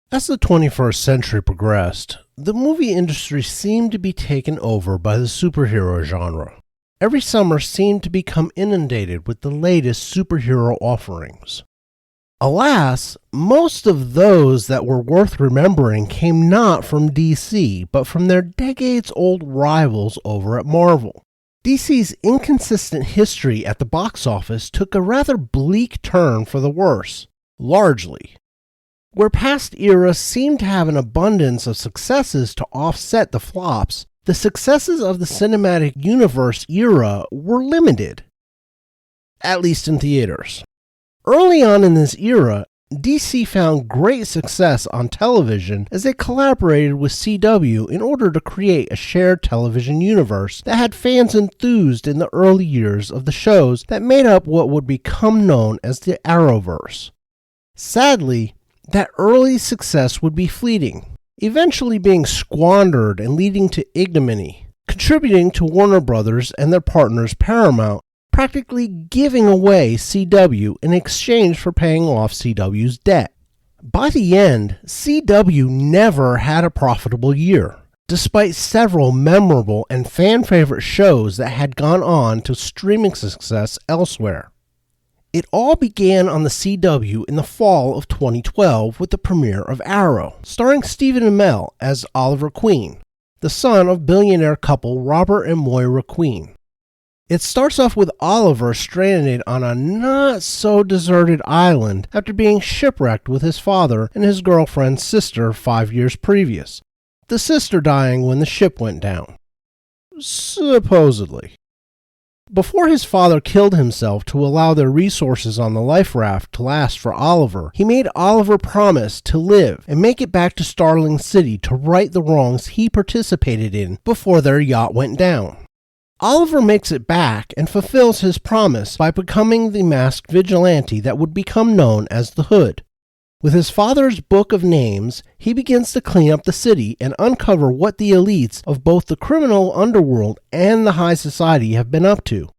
As the 21st century progressed, the movie industry seemed to be taken over by the superhero genre. Every summer seemed to become inundated with the latest superhero offerings. Alas, most of those that were worth remembering came not from DC, but from their decades-old rivals over at Marvel. DC's inconsistent history at the box office took a rather bleak turn for the worse, largely. Where past eras seemed to have an abundance of successes to offset the flops, the successes of the cinematic universe era were limited, at least in theaters. Early on in this era, DC found great success on television as they collaborated with CW in order to create a shared television universe that had fans enthused in the early years of the shows that made up what would become known as the Arrowverse. Sadly, that early success would be fleeting, eventually being squandered and leading to ignominy, contributing to Warner Brothers and their partners Paramount practically giving away CW in exchange for paying off CW's debt. By the end, CW never had a profitable year, despite several memorable and fan-favorite shows that had gone on to streaming success elsewhere. It all began on the CW in the fall of 2012 with the premiere of Arrow, starring Stephen Amell as Oliver Queen, the son of billionaire couple Robert and Moira Queen. It starts off with Oliver stranded on a not-so-deserted island after being shipwrecked with his father and his girlfriend's sister 5 years previous, the sister dying when the ship went down. Supposedly. Before his father killed himself to allow their resources on the life raft to last for Oliver, he made Oliver promise to live and make it back to Starling City to right the wrongs he participated in before their yacht went down. Oliver makes it back and fulfills his promise by becoming the masked vigilante that would become known as the Hood. With his father's book of names, he begins to clean up the city and uncover what the elites of both the criminal underworld and the high society have been up to.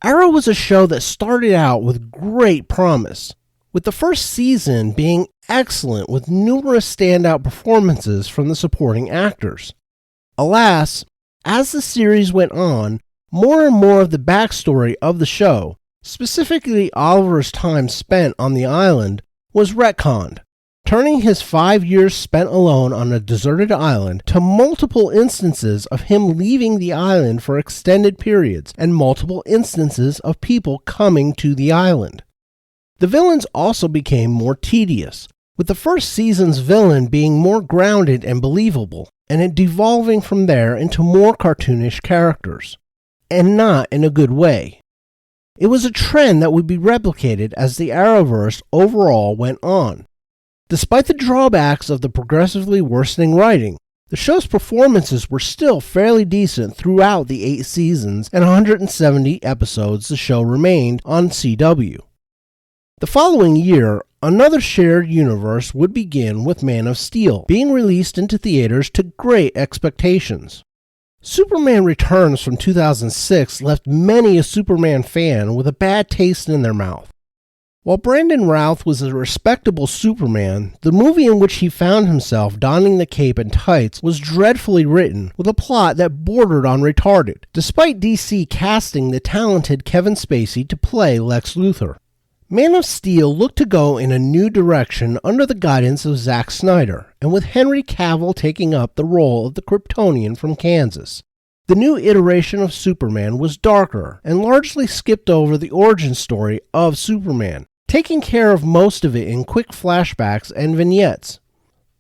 Arrow was a show that started out with great promise, with the first season being excellent with numerous standout performances from the supporting actors. Alas, as the series went on, more and more of the backstory of the show, specifically Oliver's time spent on the island, was retconned, turning his 5 years spent alone on a deserted island to multiple instances of him leaving the island for extended periods and multiple instances of people coming to the island. The villains also became more tedious, with the first season's villain being more grounded and believable, and it devolving from there into more cartoonish characters, and not in a good way. It was a trend that would be replicated as the Arrowverse overall went on. Despite the drawbacks of the progressively worsening writing, the show's performances were still fairly decent throughout the 8 seasons and 170 episodes the show remained on CW. The following year, another shared universe would begin with Man of Steel being released into theaters to great expectations. Superman Returns from 2006 left many a Superman fan with a bad taste in their mouth. While Brandon Routh was a respectable Superman, the movie in which he found himself donning the cape and tights was dreadfully written, with a plot that bordered on retarded, despite DC casting the talented Kevin Spacey to play Lex Luthor. Man of Steel looked to go in a new direction under the guidance of Zack Snyder, and with Henry Cavill taking up the role of the Kryptonian from Kansas. The new iteration of Superman was darker, and largely skipped over the origin story of Superman, taking care of most of it in quick flashbacks and vignettes.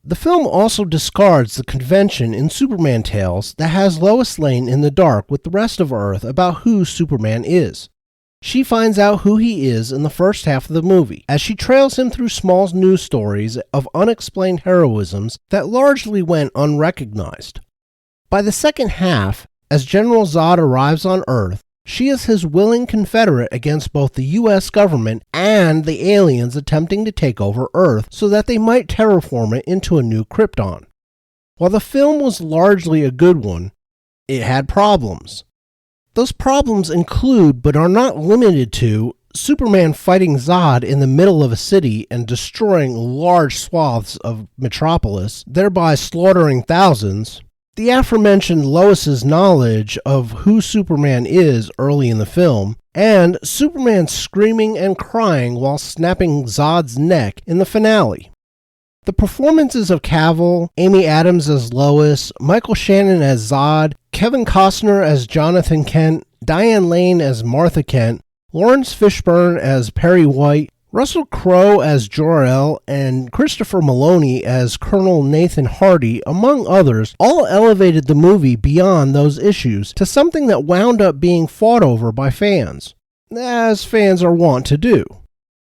The film also discards the convention in Superman tales that has Lois Lane in the dark with the rest of Earth about who Superman is. She finds out who he is in the first half of the movie, as she trails him through small news stories of unexplained heroisms that largely went unrecognized. By the second half, as General Zod arrives on Earth, she is his willing confederate against both the US government and the aliens attempting to take over Earth so that they might terraform it into a new Krypton. While the film was largely a good one, it had problems. Those problems include, but are not limited to, Superman fighting Zod in the middle of a city and destroying large swaths of Metropolis, thereby slaughtering thousands, the aforementioned Lois's knowledge of who Superman is early in the film, and Superman screaming and crying while snapping Zod's neck in the finale. The performances of Cavill, Amy Adams as Lois, Michael Shannon as Zod, Kevin Costner as Jonathan Kent, Diane Lane as Martha Kent, Lawrence Fishburne as Perry White, Russell Crowe as Jor-El, and Christopher Maloney as Colonel Nathan Hardy, among others, all elevated the movie beyond those issues to something that wound up being fought over by fans, as fans are wont to do.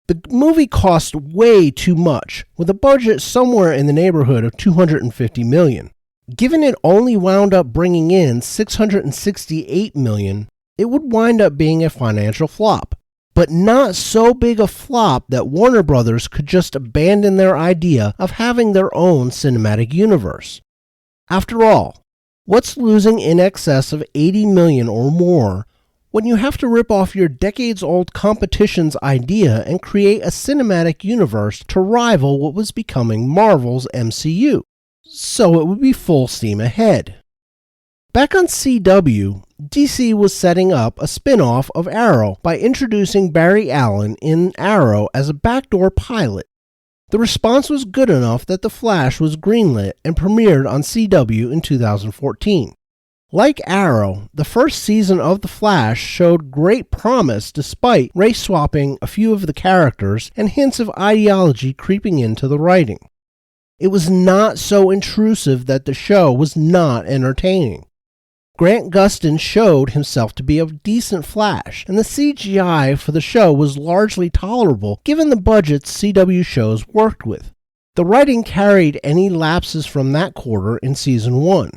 The movie cost way too much, with a budget somewhere in the neighborhood of $250 million. Given it only wound up bringing in $668 million, it would wind up being a financial flop. But not so big a flop that Warner Brothers could just abandon their idea of having their own cinematic universe. After all, what's losing in excess of $80 million or more when you have to rip off your decades-old competition's idea and create a cinematic universe to rival what was becoming Marvel's MCU? So it would be full steam ahead. Back on CW, DC was setting up a spin-off of Arrow by introducing Barry Allen in Arrow as a backdoor pilot. The response was good enough that The Flash was greenlit and premiered on CW in 2014. Like Arrow, the first season of The Flash showed great promise despite race-swapping a few of the characters and hints of ideology creeping into the writing. It was not so intrusive that the show was not entertaining. Grant Gustin showed himself to be a decent Flash, and the CGI for the show was largely tolerable given the budgets CW shows worked with. The writing carried any lapses from that quarter in Season 1.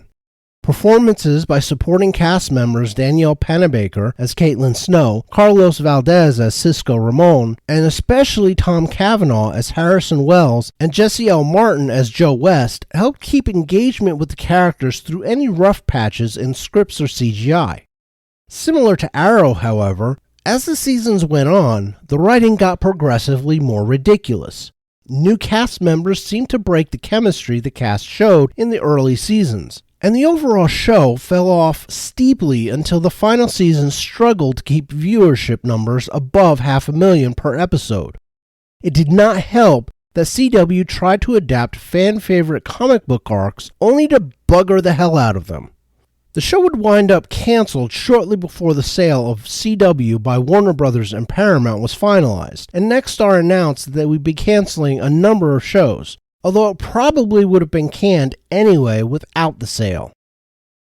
Performances by supporting cast members Danielle Panabaker as Caitlin Snow, Carlos Valdez as Cisco Ramon, and especially Tom Cavanaugh as Harrison Wells and Jesse L. Martin as Joe West helped keep engagement with the characters through any rough patches in scripts or CGI. Similar to Arrow, however, as the seasons went on, the writing got progressively more ridiculous. New cast members seemed to break the chemistry the cast showed in the early seasons, and the overall show fell off steeply until the final season struggled to keep viewership numbers above 500,000 per episode. It did not help that CW tried to adapt fan-favorite comic book arcs only to bugger the hell out of them. The show would wind up canceled shortly before the sale of CW by Warner Brothers and Paramount was finalized, and Nexstar announced that they would be canceling a number of shows, although it probably would have been canned anyway without the sale.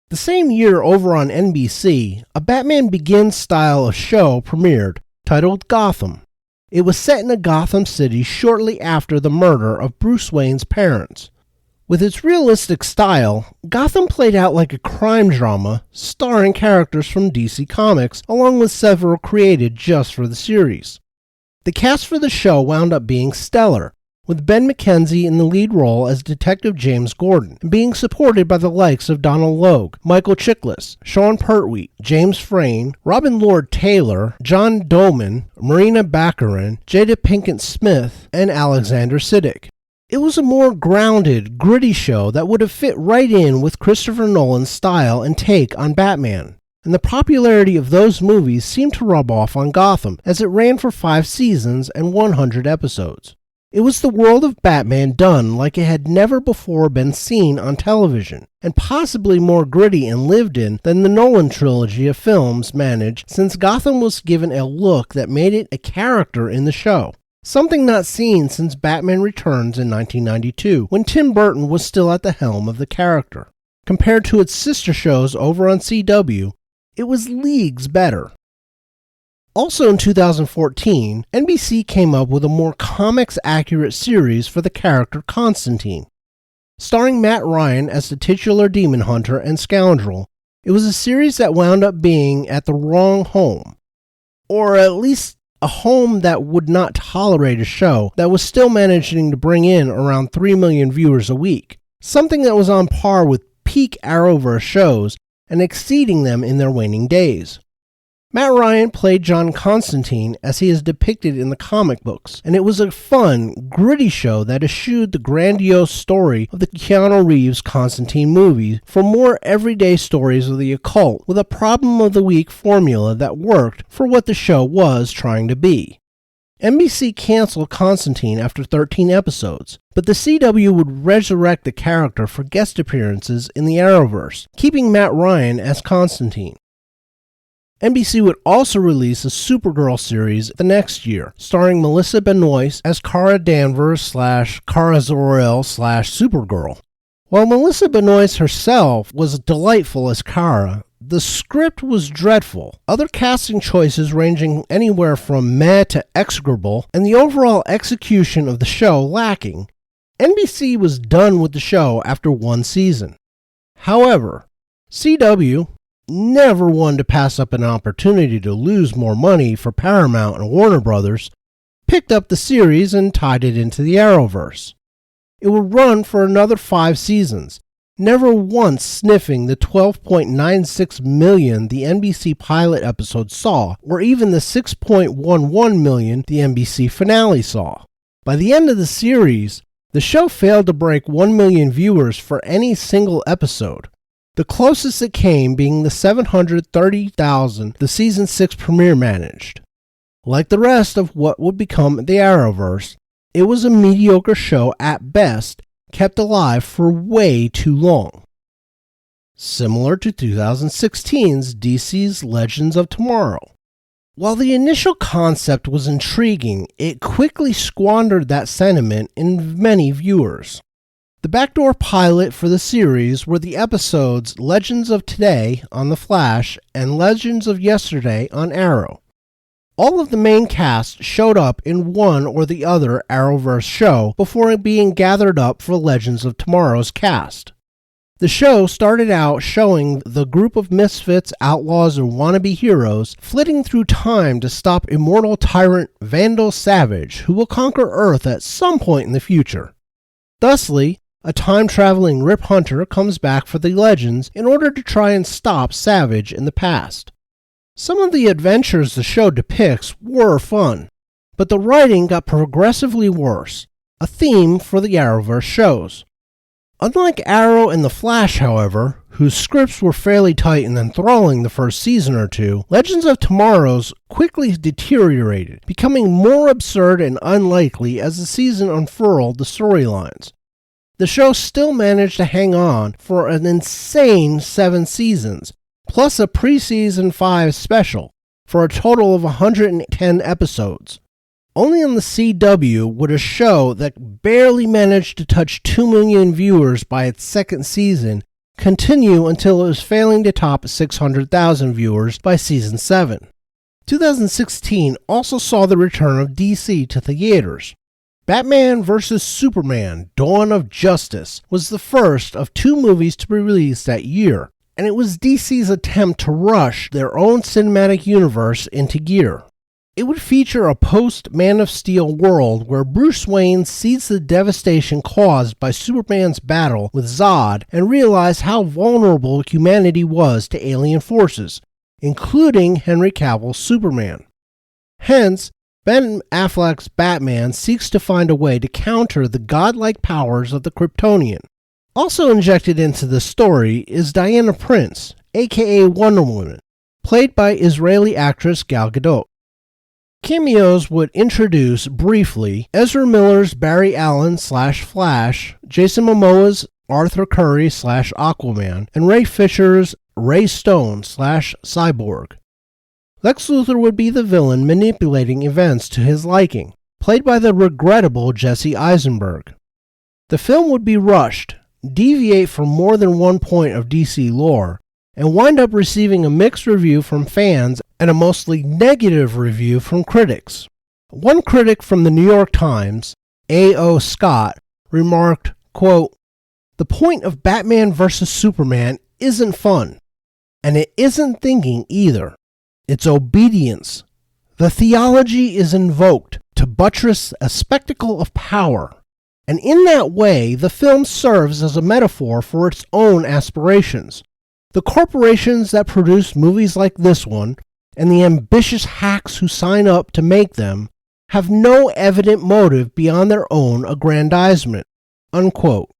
The same year over on NBC, a Batman Begins style of show premiered, titled Gotham. It was set in a Gotham City shortly after the murder of Bruce Wayne's parents. With its realistic style, Gotham played out like a crime drama starring characters from DC Comics, along with several created just for the series. The cast for the show wound up being stellar, with Ben McKenzie in the lead role as Detective James Gordon, and being supported by the likes of Donald Logue, Michael Chiklis, Sean Pertwee, James Frain, Robin Lord Taylor, John Doman, Marina Baccarin, Jada Pinkett Smith, and Alexander Siddig. It was a more grounded, gritty show that would have fit right in with Christopher Nolan's style and take on Batman, and the popularity of those movies seemed to rub off on Gotham as it ran for 5 seasons and 100 episodes. It was the world of Batman done like it had never before been seen on television, and possibly more gritty and lived in than the Nolan trilogy of films managed, since Gotham was given a look that made it a character in the show. Something not seen since Batman Returns in 1992, when Tim Burton was still at the helm of the character. Compared to its sister shows over on CW, it was leagues better. Also in 2014, NBC came up with a more comics-accurate series for the character Constantine. Starring Matt Ryan as the titular demon hunter and scoundrel, it was a series that wound up being at the wrong home, or at least a home that would not tolerate a show that was still managing to bring in around 3 million viewers a week, something that was on par with peak Arrowverse shows and exceeding them in their waning days. Matt Ryan played John Constantine as he is depicted in the comic books, and it was a fun, gritty show that eschewed the grandiose story of the Keanu Reeves Constantine movie for more everyday stories of the occult with a problem of the week formula that worked for what the show was trying to be. NBC canceled Constantine after 13 episodes, but the CW would resurrect the character for guest appearances in the Arrowverse, keeping Matt Ryan as Constantine. NBC would also release a Supergirl series the next year, starring Melissa Benoist as Kara Danvers / Kara Zor-El / Supergirl. While Melissa Benoist herself was delightful as Kara, the script was dreadful, other casting choices ranging anywhere from meh to execrable, and the overall execution of the show lacking. NBC was done with the show after one season. However, CW, never one to pass up an opportunity to lose more money for Paramount and Warner Brothers, picked up the series and tied it into the Arrowverse. It would run for another 5 seasons, never once sniffing the 12.96 million the NBC pilot episode saw, or even the 6.11 million the NBC finale saw. By the end of the series, the show failed to break 1 million viewers for any single episode, the closest it came being the 730,000 the season 6 premiere managed. Like the rest of what would become the Arrowverse, it was a mediocre show at best, kept alive for way too long. Similar to 2016's DC's Legends of Tomorrow. While the initial concept was intriguing, it quickly squandered that sentiment in many viewers. The backdoor pilot for the series were the episodes Legends of Today on The Flash and Legends of Yesterday on Arrow. All of the main cast showed up in one or the other Arrowverse show before being gathered up for Legends of Tomorrow's cast. The show started out showing the group of misfits, outlaws, and wannabe heroes flitting through time to stop immortal tyrant Vandal Savage, who will conquer Earth at some point in the future. Thusly, a time-traveling Rip Hunter comes back for the Legends in order to try and stop Savage in the past. Some of the adventures the show depicts were fun, but the writing got progressively worse, a theme for the Arrowverse shows. Unlike Arrow and The Flash, however, whose scripts were fairly tight and enthralling the first season or two, Legends of Tomorrow's quickly deteriorated, becoming more absurd and unlikely as the season unfurled the storylines. The show still managed to hang on for an insane 7 seasons, plus a pre-season 5 special, for a total of 110 episodes. Only on the CW would a show that barely managed to touch 2 million viewers by its second season continue until it was failing to top 600,000 viewers by season 7. 2016 also saw the return of DC to theaters. Batman vs. Superman: Dawn of Justice was the first of 2 movies to be released that year, and it was DC's attempt to rush their own cinematic universe into gear. It would feature a post-Man of Steel world where Bruce Wayne sees the devastation caused by Superman's battle with Zod and realizes how vulnerable humanity was to alien forces, including Henry Cavill's Superman. Hence, Ben Affleck's Batman seeks to find a way to counter the godlike powers of the Kryptonian. Also injected into the story is Diana Prince, aka Wonder Woman, played by Israeli actress Gal Gadot. Cameos would introduce, briefly, Ezra Miller's Barry Allen / Flash, Jason Momoa's Arthur Curry / Aquaman, and Ray Fisher's Ray Stone / Cyborg. Lex Luthor would be the villain manipulating events to his liking, played by the regrettable Jesse Eisenberg. The film would be rushed, deviate from more than one point of DC lore, and wind up receiving a mixed review from fans and a mostly negative review from critics. One critic from the New York Times, A.O. Scott, remarked, quote, "The point of Batman vs. Superman isn't fun, and it isn't thinking either. It's obedience. The theology is invoked to buttress a spectacle of power, and in that way the film serves as a metaphor for its own aspirations. The corporations that produce movies like this one and the ambitious hacks who sign up to make them have no evident motive beyond their own aggrandizement." Unquote.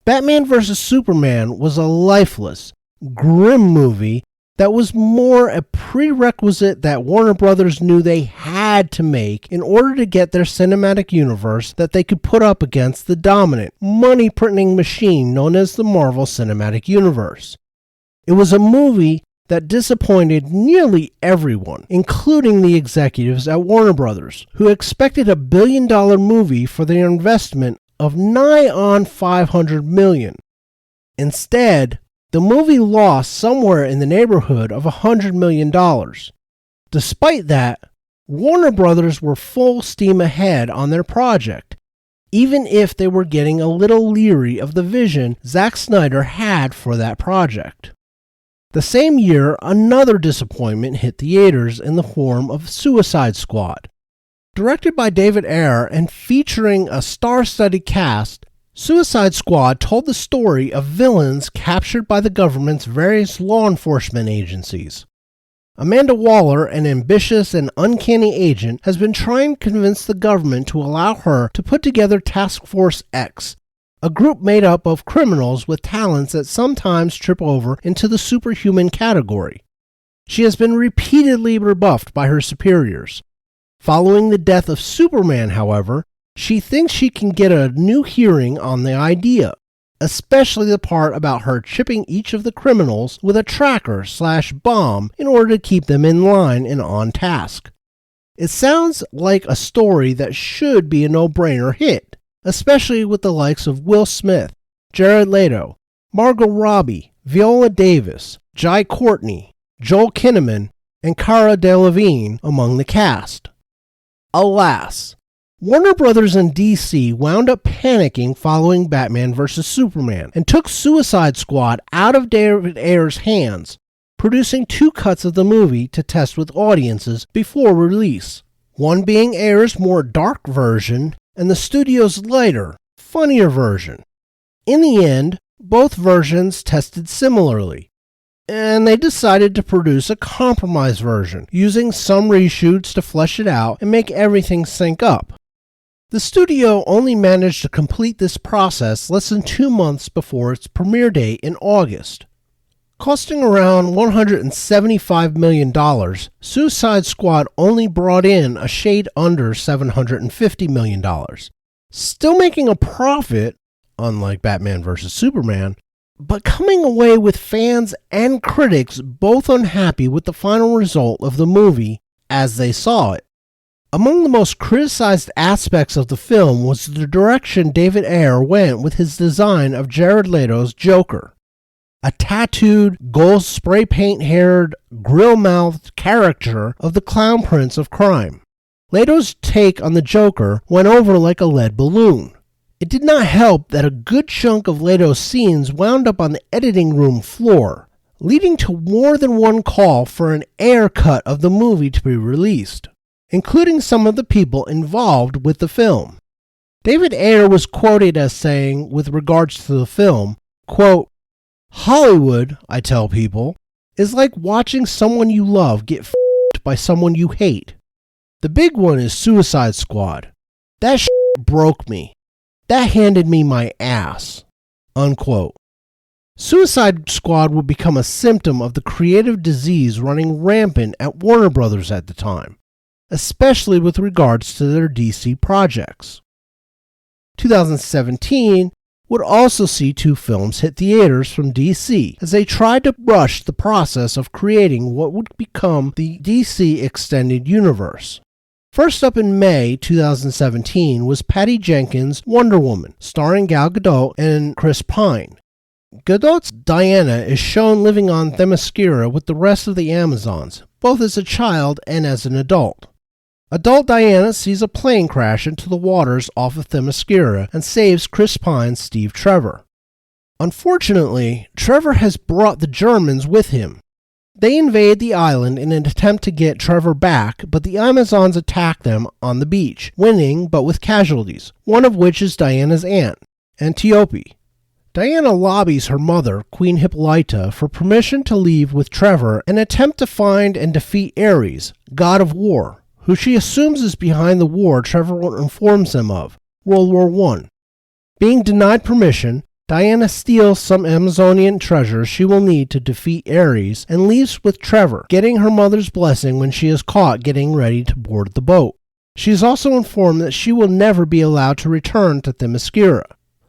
Batman vs. Superman was a lifeless, grim movie that was more a prerequisite that Warner Brothers knew they had to make in order to get their cinematic universe that they could put up against the dominant, money-printing machine known as the Marvel Cinematic Universe. It was a movie that disappointed nearly everyone, including the executives at Warner Brothers, who expected a billion-dollar movie for their investment of nigh on $500 million. Instead, the movie lost somewhere in the neighborhood of $100 million. Despite that, Warner Brothers were full steam ahead on their project, even if they were getting a little leery of the vision Zack Snyder had for that project. The same year, another disappointment hit theaters in the form of Suicide Squad. Directed by David Ayer and featuring a star-studded cast, Suicide Squad told the story of villains captured by the government's various law enforcement agencies. Amanda Waller, an ambitious and uncanny agent, has been trying to convince the government to allow her to put together Task Force X, a group made up of criminals with talents that sometimes trip over into the superhuman category. She has been repeatedly rebuffed by her superiors. Following the death of Superman, however, she thinks she can get a new hearing on the idea, especially the part about her chipping each of the criminals with a tracker/bomb in order to keep them in line and on task. It sounds like a story that should be a no-brainer hit, especially with the likes of Will Smith, Jared Leto, Margot Robbie, Viola Davis, Jai Courtney, Joel Kinnaman, and Cara Delevingne among the cast. Alas, Warner Brothers and DC wound up panicking following Batman vs. Superman and took Suicide Squad out of David Ayer's hands, producing 2 cuts of the movie to test with audiences before release, one being Ayer's more dark version and the studio's lighter, funnier version. In the end, both versions tested similarly, and they decided to produce a compromise version, using some reshoots to flesh it out and make everything sync up. The studio only managed to complete this process less than 2 months before its premiere date in August. Costing around $175 million, Suicide Squad only brought in a shade under $750 million. Still making a profit, unlike Batman vs. Superman, but coming away with fans and critics both unhappy with the final result of the movie as they saw it. Among the most criticized aspects of the film was the direction David Ayer went with his design of Jared Leto's Joker, a tattooed, gold spray paint-haired, grill-mouthed caricature of the clown prince of crime. Leto's take on the Joker went over like a lead balloon. It did not help that a good chunk of Leto's scenes wound up on the editing room floor, leading to more than one call for an Ayer cut of the movie to be released, including some of the people involved with the film. David Ayer was quoted as saying, with regards to the film, quote, "Hollywood, I tell people, is like watching someone you love get f***ed by someone you hate. The big one is Suicide Squad. That shit broke me. That handed me my ass." Unquote. Suicide Squad would become a symptom of the creative disease running rampant at Warner Brothers at the time, especially with regards to their DC projects. 2017 would also see 2 films hit theaters from DC as they tried to rush the process of creating what would become the DC Extended Universe. First up in May 2017 was Patty Jenkins' Wonder Woman, starring Gal Gadot and Chris Pine. Gadot's Diana is shown living on Themyscira with the rest of the Amazons, both as a child and as an adult. Adult Diana sees a plane crash into the waters off of Themyscira and saves Chris Pine's Steve Trevor. Unfortunately, Trevor has brought the Germans with him. They invade the island in an attempt to get Trevor back, but the Amazons attack them on the beach, winning but with casualties, one of which is Diana's aunt, Antiope. Diana lobbies her mother, Queen Hippolyta, for permission to leave with Trevor and attempt to find and defeat Ares, god of war, who she assumes is behind the war Trevor informs them of, World War I. Being denied permission, Diana steals some Amazonian treasures she will need to defeat Ares and leaves with Trevor, getting her mother's blessing when she is caught getting ready to board the boat. She is also informed that she will never be allowed to return to Themyscira.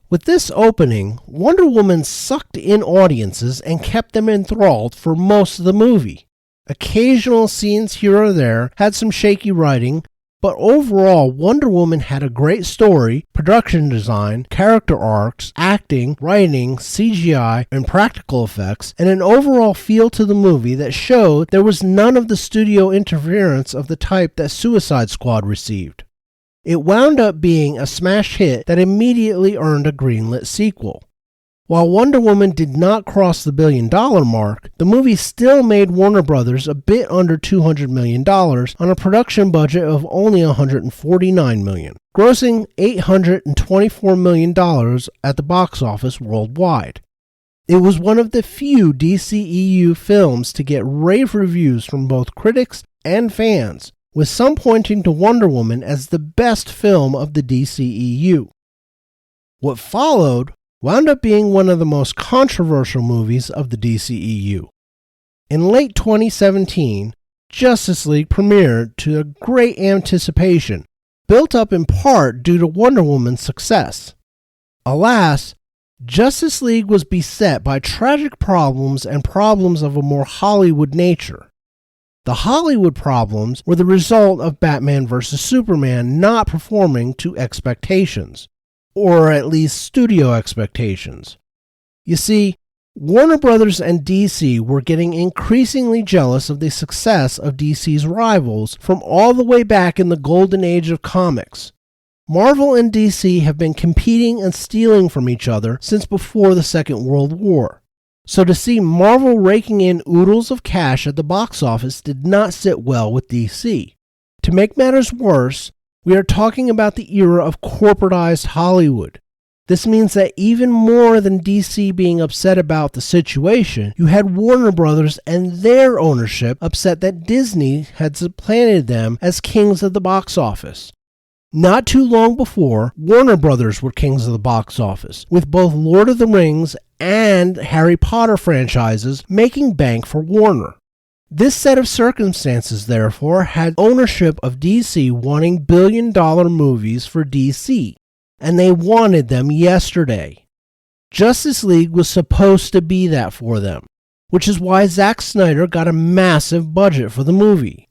With this opening, Wonder Woman sucked in audiences and kept them enthralled for most of the movie. Occasional scenes here or there had some shaky writing, but overall Wonder Woman had a great story, production design, character arcs, acting, writing, CGI, and practical effects, and an overall feel to the movie that showed there was none of the studio interference of the type that Suicide Squad received. It wound up being a smash hit that immediately earned a greenlit sequel. While Wonder Woman did not cross the $1 billion mark, the movie still made Warner Brothers a bit under $200 million on a production budget of only $149 million, grossing $824 million at the box office worldwide. It was one of the few DCEU films to get rave reviews from both critics and fans, with some pointing to Wonder Woman as the best film of the DCEU. What followed wound up being one of the most controversial movies of the DCEU. In late 2017, Justice League premiered to a great anticipation, built up in part due to Wonder Woman's success. Alas, Justice League was beset by tragic problems and problems of a more Hollywood nature. The Hollywood problems were the result of Batman vs. Superman not performing to expectations, or at least studio expectations. You see, Warner Brothers and DC were getting increasingly jealous of the success of DC's rivals from all the way back in the golden age of comics. Marvel and DC have been competing and stealing from each other since before the Second World War. So to see Marvel raking in oodles of cash at the box office did not sit well with DC. To make matters worse, we are talking about the era of corporatized Hollywood. This means that even more than DC being upset about the situation, you had Warner Brothers and their ownership upset that Disney had supplanted them as kings of the box office. Not too long before, Warner Brothers were kings of the box office, with both Lord of the Rings and Harry Potter franchises making bank for Warner. This set of circumstances, therefore, had ownership of DC wanting billion-dollar movies for DC, and they wanted them yesterday. Justice League was supposed to be that for them, which is why Zack Snyder got a massive budget for the movie.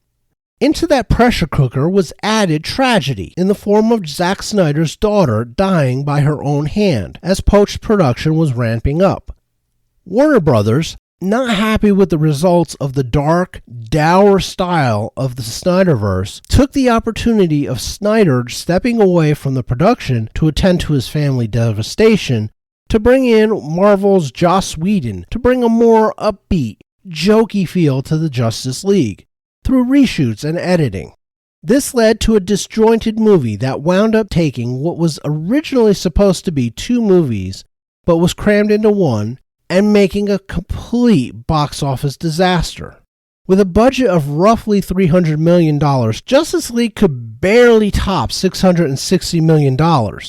Into that pressure cooker was added tragedy in the form of Zack Snyder's daughter dying by her own hand as post-production was ramping up. Warner Brothers, not happy with the results of the dark, dour style of the Snyderverse, took the opportunity of Snyder stepping away from the production to attend to his family devastation to bring in Marvel's Joss Whedon to bring a more upbeat, jokey feel to the Justice League through reshoots and editing. This led to a disjointed movie that wound up taking what was originally supposed to be 2 movies, but was crammed into one, and making a complete box office disaster. With a budget of roughly $300 million, Justice League could barely top $660 million,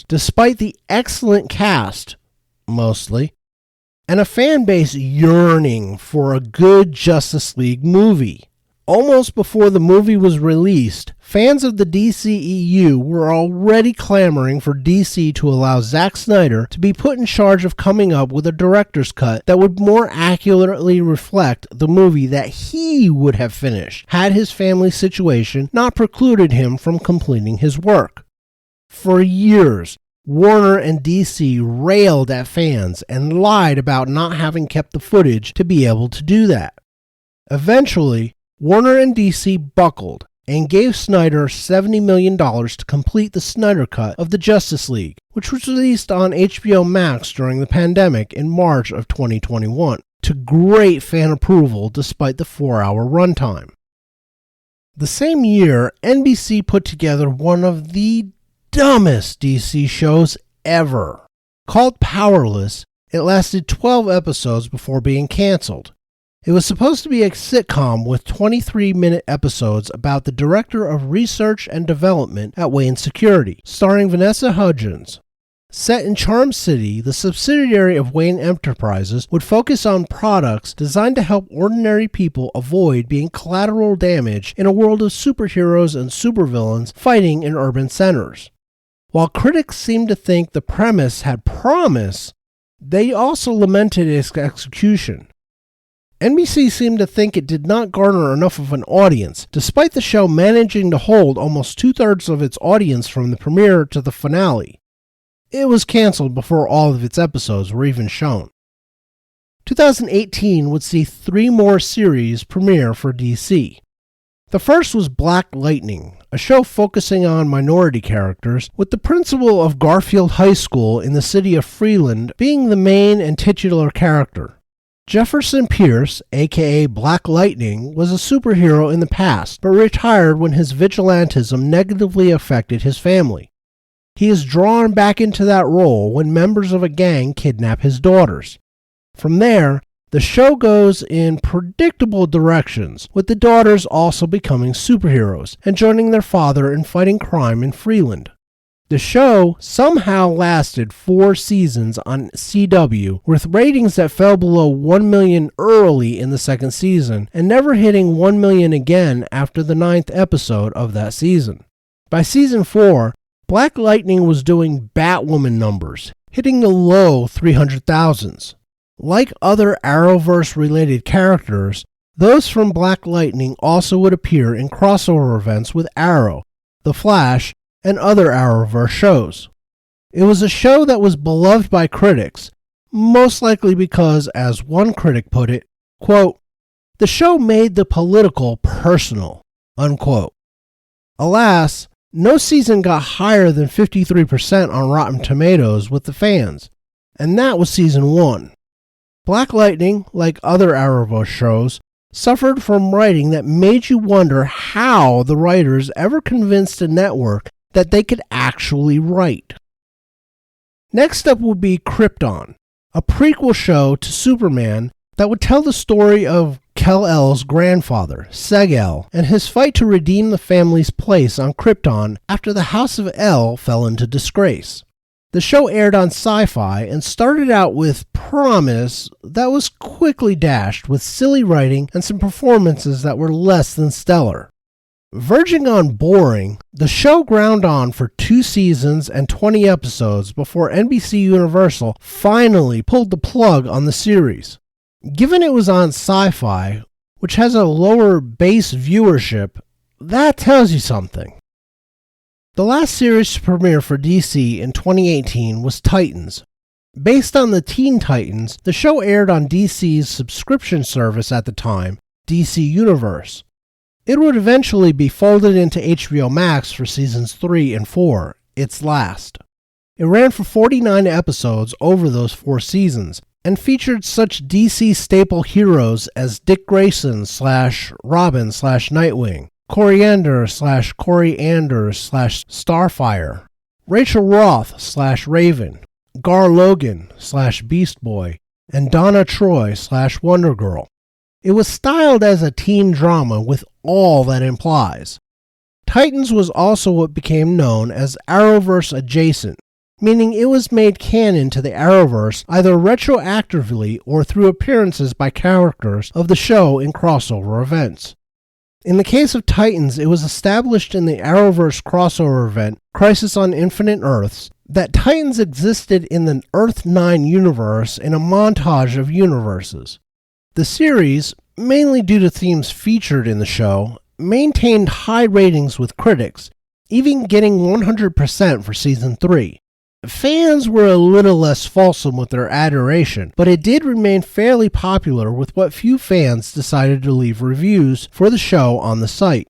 despite the excellent cast, mostly, and a fan base yearning for a good Justice League movie. Almost before the movie was released, fans of the DCEU were already clamoring for DC to allow Zack Snyder to be put in charge of coming up with a director's cut that would more accurately reflect the movie that he would have finished had his family situation not precluded him from completing his work. For years, Warner and DC railed at fans and lied about not having kept the footage to be able to do that. Eventually, Warner and DC buckled and gave Snyder $70 million to complete the Snyder Cut of the Justice League, which was released on HBO Max during the pandemic in March of 2021, to great fan approval despite the 4-hour runtime. The same year, NBC put together one of the dumbest DC shows ever. Called Powerless, It lasted 12 episodes before being canceled. It was supposed to be a sitcom with 23-minute episodes about the director of research and development at Wayne Security, starring Vanessa Hudgens. Set in Charm City, the subsidiary of Wayne Enterprises would focus on products designed to help ordinary people avoid being collateral damage in a world of superheroes and supervillains fighting in urban centers. While critics seemed to think the premise had promise, they also lamented its execution. NBC seemed to think it did not garner enough of an audience, despite the show managing to hold almost two-thirds of its audience from the premiere to the finale. It was canceled before all of its episodes were even shown. 2018 would see 3 more series premiere for DC. The first was Black Lightning, a show focusing on minority characters, with the principal of Garfield High School in the city of Freeland being the main and titular character. Jefferson Pierce, aka Black Lightning, was a superhero in the past, but retired when his vigilantism negatively affected his family. He is drawn back into that role when members of a gang kidnap his daughters. From there, the show goes in predictable directions, with the daughters also becoming superheroes and joining their father in fighting crime in Freeland. The show somehow lasted 4 seasons on CW, with ratings that fell below 1 million early in the second season, and never hitting 1 million again after the 9th episode of that season. By season 4, Black Lightning was doing Batwoman numbers, hitting the low 300,000s. Like other Arrowverse-related characters, those from Black Lightning also would appear in crossover events with Arrow, The Flash, and other Arrowverse shows. It was a show that was beloved by critics, most likely because, as one critic put it, quote, "The show made the political personal," unquote. Alas, no season got higher than 53% on Rotten Tomatoes with the fans, and that was season 1. Black Lightning, like other Arrowverse shows, suffered from writing that made you wonder how the writers ever convinced a network that they could actually write. Next up would be Krypton, a prequel show to Superman that would tell the story of Kal-El's grandfather, Seg-El, and his fight to redeem the family's place on Krypton after the House of El fell into disgrace. The show aired on Sci-Fi and started out with promise that was quickly dashed with silly writing and some performances that were less than stellar. Verging on boring, the show ground on for 2 seasons and 20 episodes before NBC Universal finally pulled the plug on the series. Given it was on Sci-Fi, which has a lower base viewership, that tells you something. The last series to premiere for DC in 2018 was Titans. Based on the Teen Titans, the show aired on DC's subscription service at the time, DC Universe. It would eventually be folded into HBO Max for seasons 3 and 4, its last. It ran for 49 episodes over those 4 seasons, and featured such DC staple heroes as Dick Grayson / Robin / Nightwing, Coriander / Corey Anders / Starfire, Rachel Roth / Raven, Gar Logan / Beast Boy, and Donna Troy / Wonder Girl. It was styled as a teen drama with all that implies. Titans was also what became known as Arrowverse adjacent, meaning it was made canon to the Arrowverse either retroactively or through appearances by characters of the show in crossover events. In the case of Titans, it was established in the Arrowverse crossover event, Crisis on Infinite Earths, that Titans existed in the Earth 9 universe in a montage of universes. The series, mainly due to themes featured in the show, maintained high ratings with critics, even getting 100% for season 3. Fans were a little less fulsome with their adoration, but it did remain fairly popular with what few fans decided to leave reviews for the show on the site.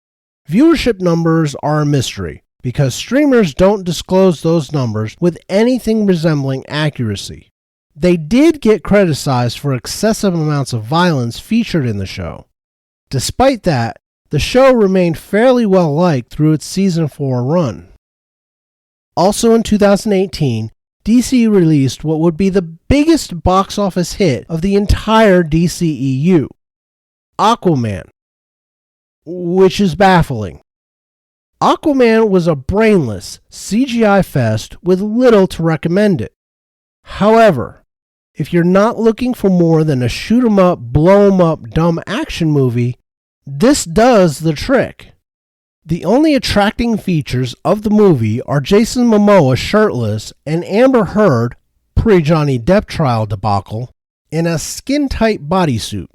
Viewership numbers are a mystery, because streamers don't disclose those numbers with anything resembling accuracy. They did get criticized for excessive amounts of violence featured in the show. Despite that, the show remained fairly well liked through its season 4 run. Also in 2018, DC released what would be the biggest box office hit of the entire DCEU, Aquaman, which is baffling. Aquaman was a brainless CGI fest with little to recommend it. However, if you're not looking for more than a shoot 'em up, blow 'em up dumb action movie, this does the trick. The only attracting features of the movie are Jason Momoa shirtless and Amber Heard, pre-Johnny Depp trial debacle, in a skin-tight bodysuit.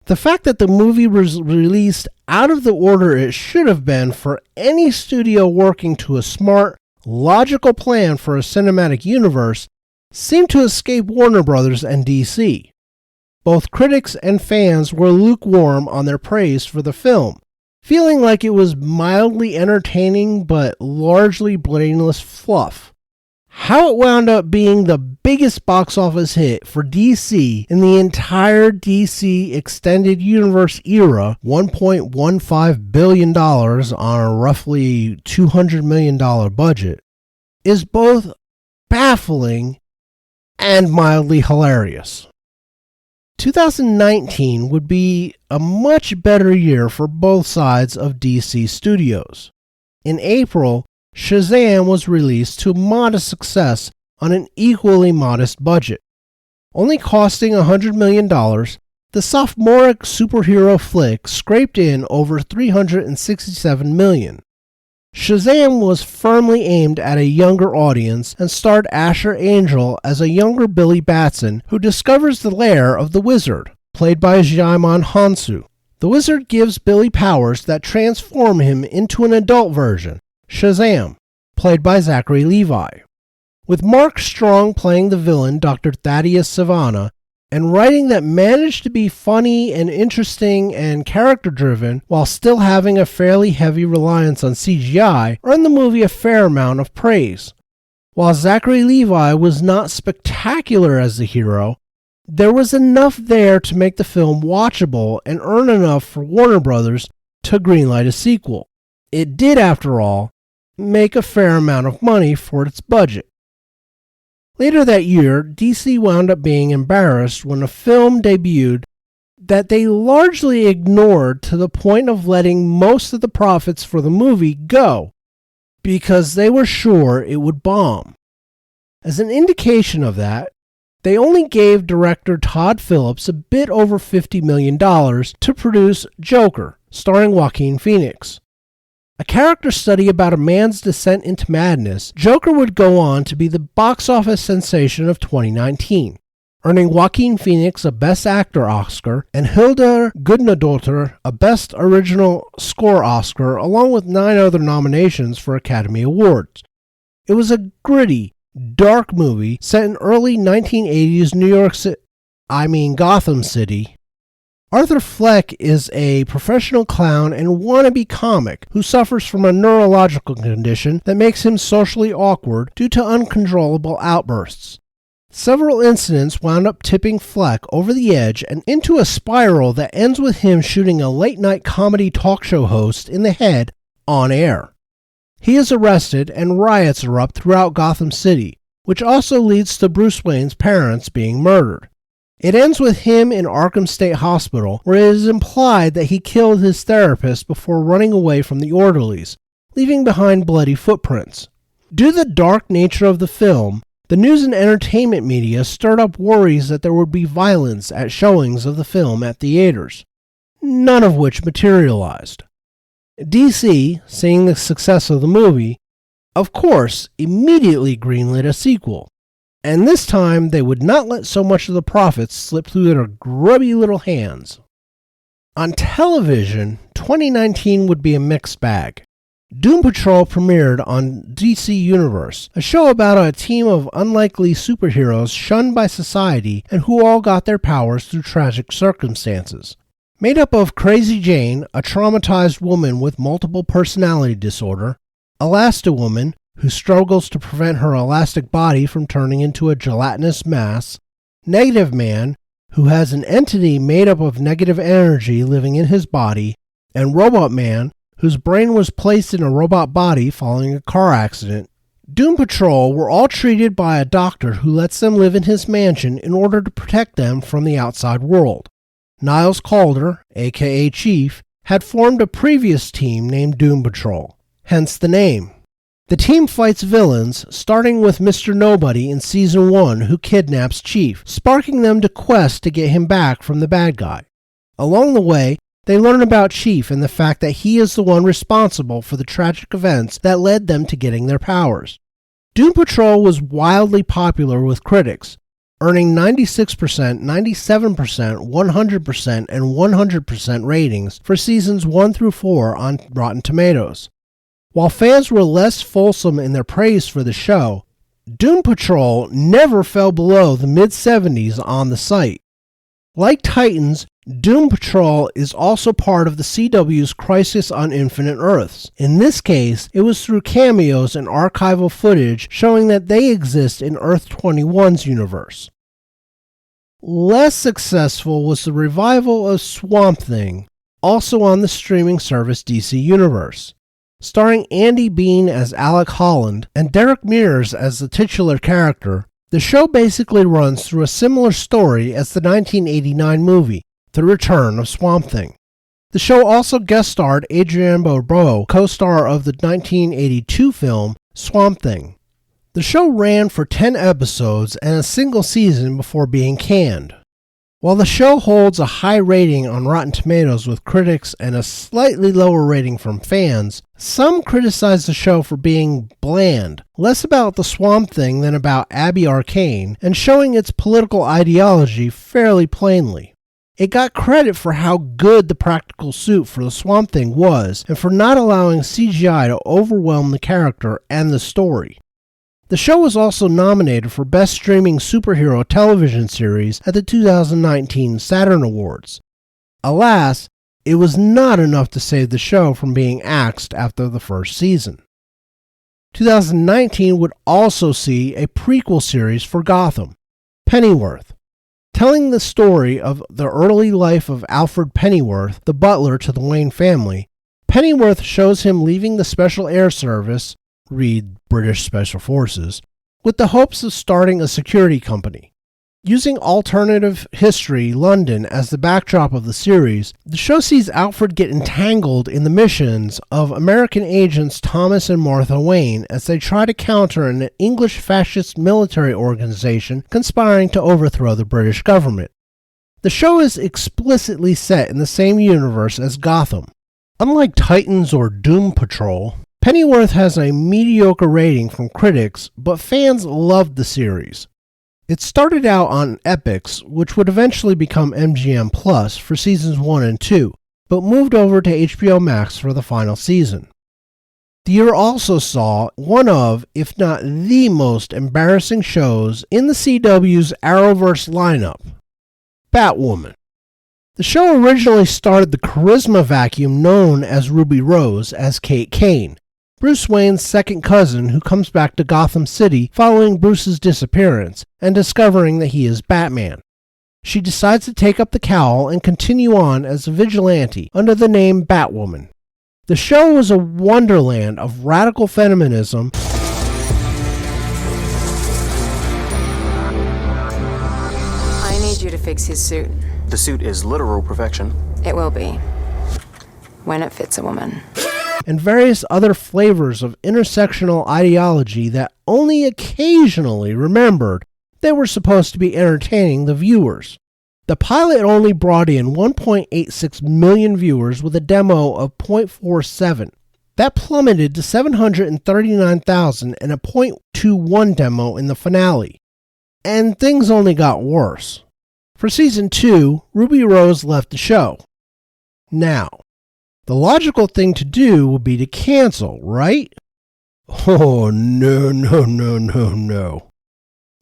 The fact that the movie was released out of the order it should have been for any studio working to a smart, logical plan for a cinematic universe seemed to escape Warner Brothers and DC. Both critics and fans were lukewarm on their praise for the film, feeling like it was mildly entertaining but largely brainless fluff. How it wound up being the biggest box office hit for DC in the entire DC Extended Universe era, $1.15 billion on a roughly $200 million budget, is both baffling and mildly hilarious. 2019 would be a much better year for both sides of DC Studios. In April, Shazam was released to modest success on an equally modest budget. Only costing $100 million, the sophomoric superhero flick scraped in over $367 million. Shazam was firmly aimed at a younger audience and starred Asher Angel as a younger Billy Batson who discovers the lair of the Wizard, played by Djimon Hounsou. The Wizard gives Billy powers that transform him into an adult version, Shazam, played by Zachary Levi. With Mark Strong playing the villain Dr. Thaddeus Sivana, and writing that managed to be funny and interesting and character-driven while still having a fairly heavy reliance on CGI, earned the movie a fair amount of praise. While Zachary Levi was not spectacular as the hero, there was enough there to make the film watchable and earn enough for Warner Brothers to greenlight a sequel. It did, after all, make a fair amount of money for its budget. Later that year, DC wound up being embarrassed when a film debuted that they largely ignored to the point of letting most of the profits for the movie go, because they were sure it would bomb. As an indication of that, they only gave director Todd Phillips a bit over $50 million to produce Joker, starring Joaquin Phoenix. A character study about a man's descent into madness, Joker would go on to be the box office sensation of 2019, earning Joaquin Phoenix a Best Actor Oscar and Hilda Gudnadottir a Best Original Score Oscar, along with 9 other nominations for Academy Awards. It was a gritty, dark movie set in early 1980s New York City, Gotham City. Arthur Fleck is a professional clown and wannabe comic who suffers from a neurological condition that makes him socially awkward due to uncontrollable outbursts. Several incidents wound up tipping Fleck over the edge and into a spiral that ends with him shooting a late-night comedy talk show host in the head on air. He is arrested and riots erupt throughout Gotham City, which also leads to Bruce Wayne's parents being murdered. It ends with him in Arkham State Hospital, where it is implied that he killed his therapist before running away from the orderlies, leaving behind bloody footprints. Due to the dark nature of the film, the news and entertainment media stirred up worries that there would be violence at showings of the film at theaters, none of which materialized. DC, seeing the success of the movie, of course, immediately greenlit a sequel. And this time, they would not let so much of the profits slip through their grubby little hands. On television, 2019 would be a mixed bag. Doom Patrol premiered on DC Universe, a show about a team of unlikely superheroes shunned by society and who all got their powers through tragic circumstances. Made up of Crazy Jane, a traumatized woman with multiple personality disorder, Elastowoman, who struggles to prevent her elastic body from turning into a gelatinous mass, Negative Man, who has an entity made up of negative energy living in his body, and Robot Man, whose brain was placed in a robot body following a car accident, Doom Patrol were all treated by a doctor who lets them live in his mansion in order to protect them from the outside world. Niles Calder, aka Chief, had formed a previous team named Doom Patrol, hence the name. The team fights villains, starting with Mr. Nobody in Season 1 who kidnaps Chief, sparking them to quest to get him back from the bad guy. Along the way, they learn about Chief and the fact that he is the one responsible for the tragic events that led them to getting their powers. Doom Patrol was wildly popular with critics, earning 96%, 97%, 100%, and 100% ratings for seasons 1 through 4 on Rotten Tomatoes. While fans were less fulsome in their praise for the show, Doom Patrol never fell below the mid-70s on the site. Like Titans, Doom Patrol is also part of the CW's Crisis on Infinite Earths. In this case, it was through cameos and archival footage showing that they exist in Earth 21's universe. Less successful was the revival of Swamp Thing, also on the streaming service DC Universe. Starring Andy Bean as Alec Holland and Derek Mears as the titular character, the show basically runs through a similar story as the 1989 movie, The Return of Swamp Thing. The show also guest-starred Adrienne Barbeau, co-star of the 1982 film Swamp Thing. The show ran for 10 episodes and a single season before being canned. While the show holds a high rating on Rotten Tomatoes with critics and a slightly lower rating from fans, some criticize the show for being bland, less about the Swamp Thing than about Abby Arcane, and showing its political ideology fairly plainly. It got credit for how good the practical suit for the Swamp Thing was, and for not allowing CGI to overwhelm the character and the story. The show was also nominated for Best Streaming Superhero Television Series at the 2019 Saturn Awards. Alas, it was not enough to save the show from being axed after the first season. 2019 would also see a prequel series for Gotham, Pennyworth. Telling the story of the early life of Alfred Pennyworth, the butler to the Wayne family, Pennyworth shows him leaving the Special Air Service, read British Special Forces, with the hopes of starting a security company. Using alternative history London as the backdrop of the series, the show sees Alfred get entangled in the missions of American agents Thomas and Martha Wayne as they try to counter an English fascist military organization conspiring to overthrow the British government. The show is explicitly set in the same universe as Gotham. Unlike Titans or Doom Patrol, Pennyworth has a mediocre rating from critics, but fans loved the series. It started out on Epix, which would eventually become MGM Plus for seasons 1 and 2, but moved over to HBO Max for the final season. The year also saw one of, if not the most embarrassing shows in the CW's Arrowverse lineup, Batwoman. The show originally started the charisma vacuum known as Ruby Rose as Kate Kane, Bruce Wayne's second cousin who comes back to Gotham City following Bruce's disappearance and discovering that he is Batman. She decides to take up the cowl and continue on as a vigilante under the name Batwoman. The show was a wonderland of radical feminism I need you to fix his suit. The suit is literal perfection. It will be. When it fits a woman. and various other flavors of intersectional ideology that only occasionally remembered they were supposed to be entertaining the viewers. The pilot only brought in 1.86 million viewers with a demo of 0.47. That plummeted to 739,000 and a 0.21 demo in the finale. And things only got worse. For season 2, Ruby Rose left the show. Now, the logical thing to do would be to cancel, right? Oh, no.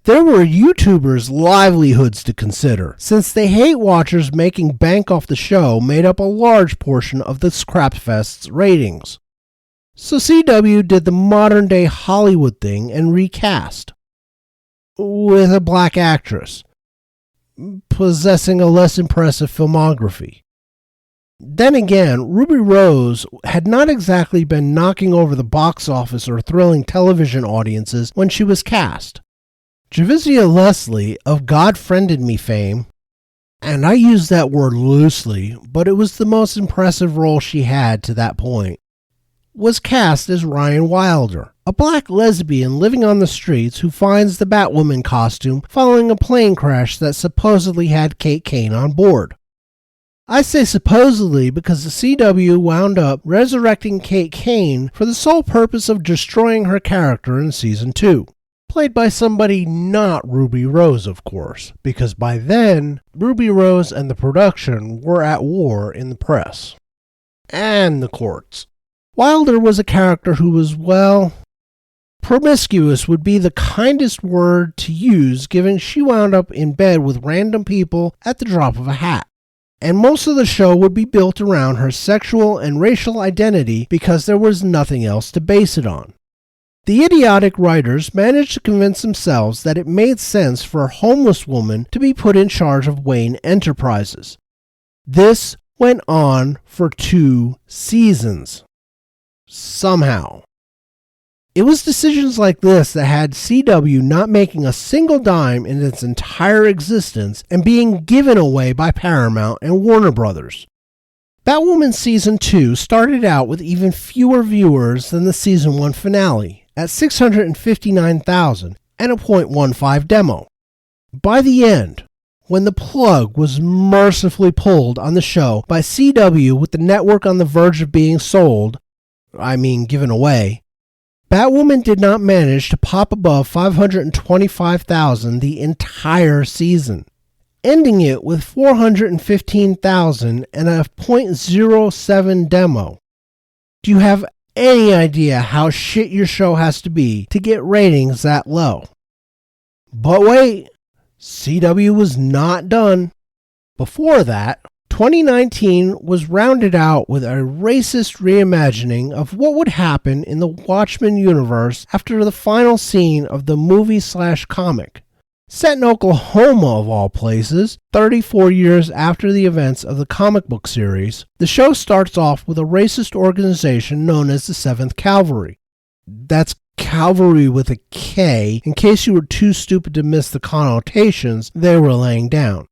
There were YouTubers' livelihoods to consider, since the hate watchers making bank off the show made up a large portion of the Scrapfest's ratings. So CW did the modern-day Hollywood thing and recast. With a black actress, possessing a less impressive filmography. Then again, Ruby Rose had not exactly been knocking over the box office or thrilling television audiences when she was cast. Javicia Leslie of God Friended Me fame, and I use that word loosely, but it was the most impressive role she had to that point, was cast as Ryan Wilder, a black lesbian living on the streets who finds the Batwoman costume following a plane crash that supposedly had Kate Kane on board. I say supposedly because the CW wound up resurrecting Kate Kane for the sole purpose of destroying her character in Season 2. Played by somebody not Ruby Rose, of course, because by then, Ruby Rose and the production were at war in the press. And the courts. Wilder was a character who was, well, promiscuous would be the kindest word to use, given she wound up in bed with random people at the drop of a hat. And most of the show would be built around her sexual and racial identity because there was nothing else to base it on. The idiotic writers managed to convince themselves that it made sense for a homeless woman to be put in charge of Wayne Enterprises. This went on for 2 seasons. Somehow. It was decisions like this that had CW not making a single dime in its entire existence and being given away by Paramount and Warner Brothers. Batwoman Season 2 started out with even fewer viewers than the Season 1 finale, at 659,000 and a .15 demo. By the end, when the plug was mercifully pulled on the show by CW with the network on the verge of being sold, given away, Batwoman did not manage to pop above 525,000 the entire season, ending it with 415,000 and a .07 demo. Do you have any idea how shit your show has to be to get ratings that low? But wait, CW was not done. Before that, 2019 was rounded out with a racist reimagining of what would happen in the Watchmen universe after the final scene of the movie/comic. Set in Oklahoma of all places, 34 years after the events of the comic book series, the show starts off with a racist organization known as the 7th Cavalry. That's Cavalry with a K, in case you were too stupid to miss the connotations they were laying down.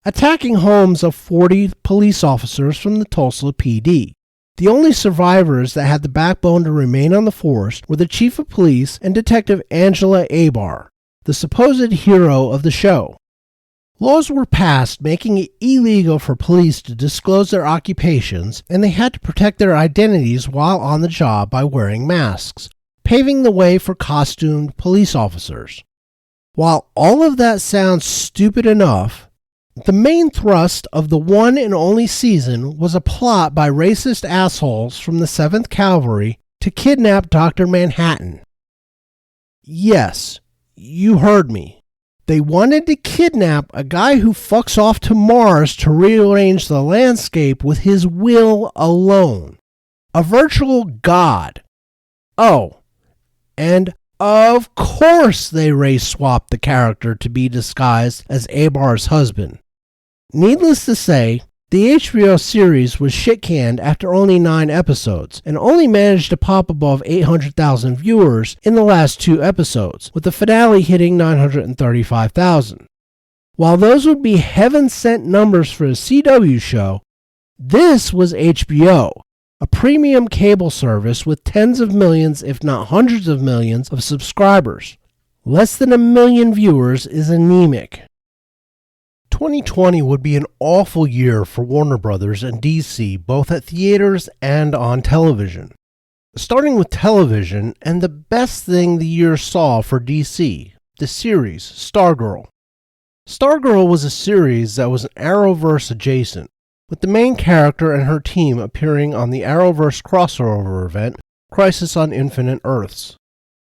Attacking homes of 40 police officers from the Tulsa PD. The only survivors that had the backbone to remain on the force were the chief of police and Detective Angela Abar, the supposed hero of the show. Laws were passed making it illegal for police to disclose their occupations, and they had to protect their identities while on the job by wearing masks, paving the way for costumed police officers. While all of that sounds stupid enough, the main thrust of the one and only season was a plot by racist assholes from the 7th Cavalry to kidnap Dr. Manhattan. Yes, you heard me. They wanted to kidnap a guy who fucks off to Mars to rearrange the landscape with his will alone. A virtual god. Oh, and of course they race swapped the character to be disguised as Abar's husband. Needless to say, the HBO series was shit-canned after only 9 episodes, and only managed to pop above 800,000 viewers in the last 2 episodes, with the finale hitting 935,000. While those would be heaven-sent numbers for a CW show, this was HBO, a premium cable service with tens of millions, if not hundreds of millions, of subscribers. Less than 1 million viewers is anemic. 2020 would be an awful year for Warner Brothers and DC, both at theaters and on television. Starting with television, and the best thing the year saw for DC, the series Stargirl. Stargirl was a series that was an Arrowverse adjacent, with the main character and her team appearing on the Arrowverse crossover event, Crisis on Infinite Earths.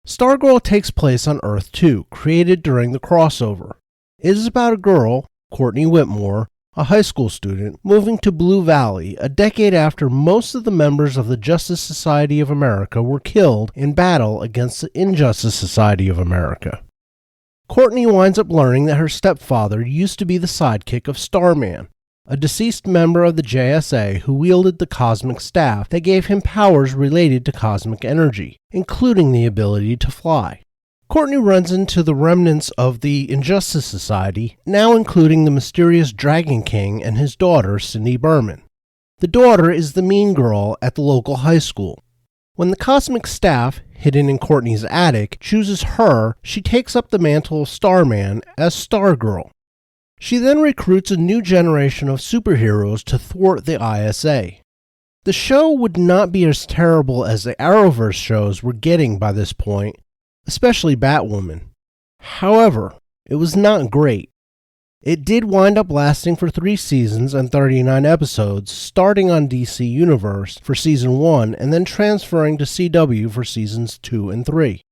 Stargirl takes place on Earth 2, created during the crossover. It is about a girl, Courtney Whitmore, a high school student, moving to Blue Valley a decade after most of the members of the Justice Society of America were killed in battle against the Injustice Society of America. Courtney winds up learning that her stepfather used to be the sidekick of Starman, a deceased member of the JSA who wielded the cosmic staff that gave him powers related to cosmic energy, including the ability to fly. Courtney runs into the remnants of the Injustice Society, now including the mysterious Dragon King and his daughter, Cindy Berman. The daughter is the mean girl at the local high school. When the cosmic staff, hidden in Courtney's attic, chooses her, she takes up the mantle of Starman as Stargirl. She then recruits a new generation of superheroes to thwart the ISA. The show would not be as terrible as the Arrowverse shows were getting by this point, especially Batwoman. However, it was not great. It did wind up lasting for 3 seasons and 39 episodes, starting on DC Universe for Season 1 and then transferring to CW for Seasons 2 and 3.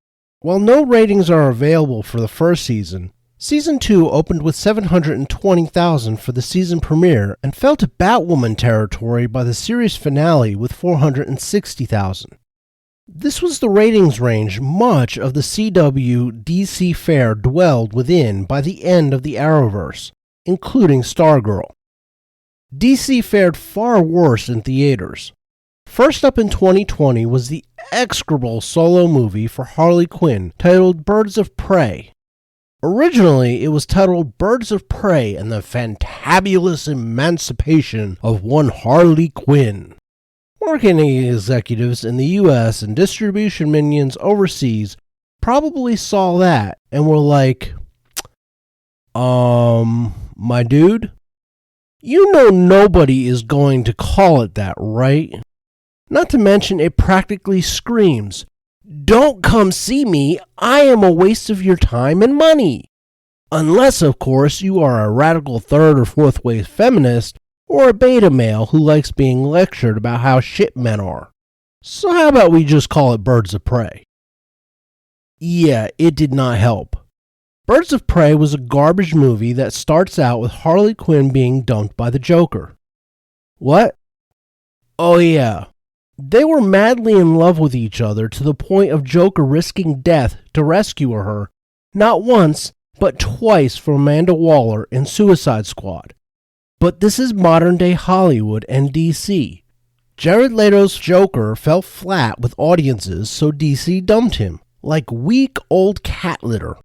While no ratings are available for the first season, Season 2 opened with 720,000 for the season premiere and fell to Batwoman territory by the series finale with 460,000. This was the ratings range much of the CW-DC fare dwelled within by the end of the Arrowverse, including Stargirl. DC fared far worse in theaters. First up in 2020 was the execrable solo movie for Harley Quinn titled Birds of Prey. Originally, it was titled Birds of Prey and the Fantabulous Emancipation of One Harley Quinn. Marketing executives in the US and distribution minions overseas probably saw that and were like, my dude, you know nobody is going to call it that, right? Not to mention it practically screams, "Don't come see me, I am a waste of your time and money." Unless, of course, you are a radical third or fourth wave feminist or a beta male who likes being lectured about how shit men are. So how about we just call it Birds of Prey? Yeah, it did not help. Birds of Prey was a garbage movie that starts out with Harley Quinn being dumped by the Joker. What? Oh yeah. They were madly in love with each other to the point of Joker risking death to rescue her, not once, but twice from Amanda Waller in Suicide Squad. But this is modern-day Hollywood and DC. Jared Leto's Joker fell flat with audiences, so DC dumped him, like weak old cat litter.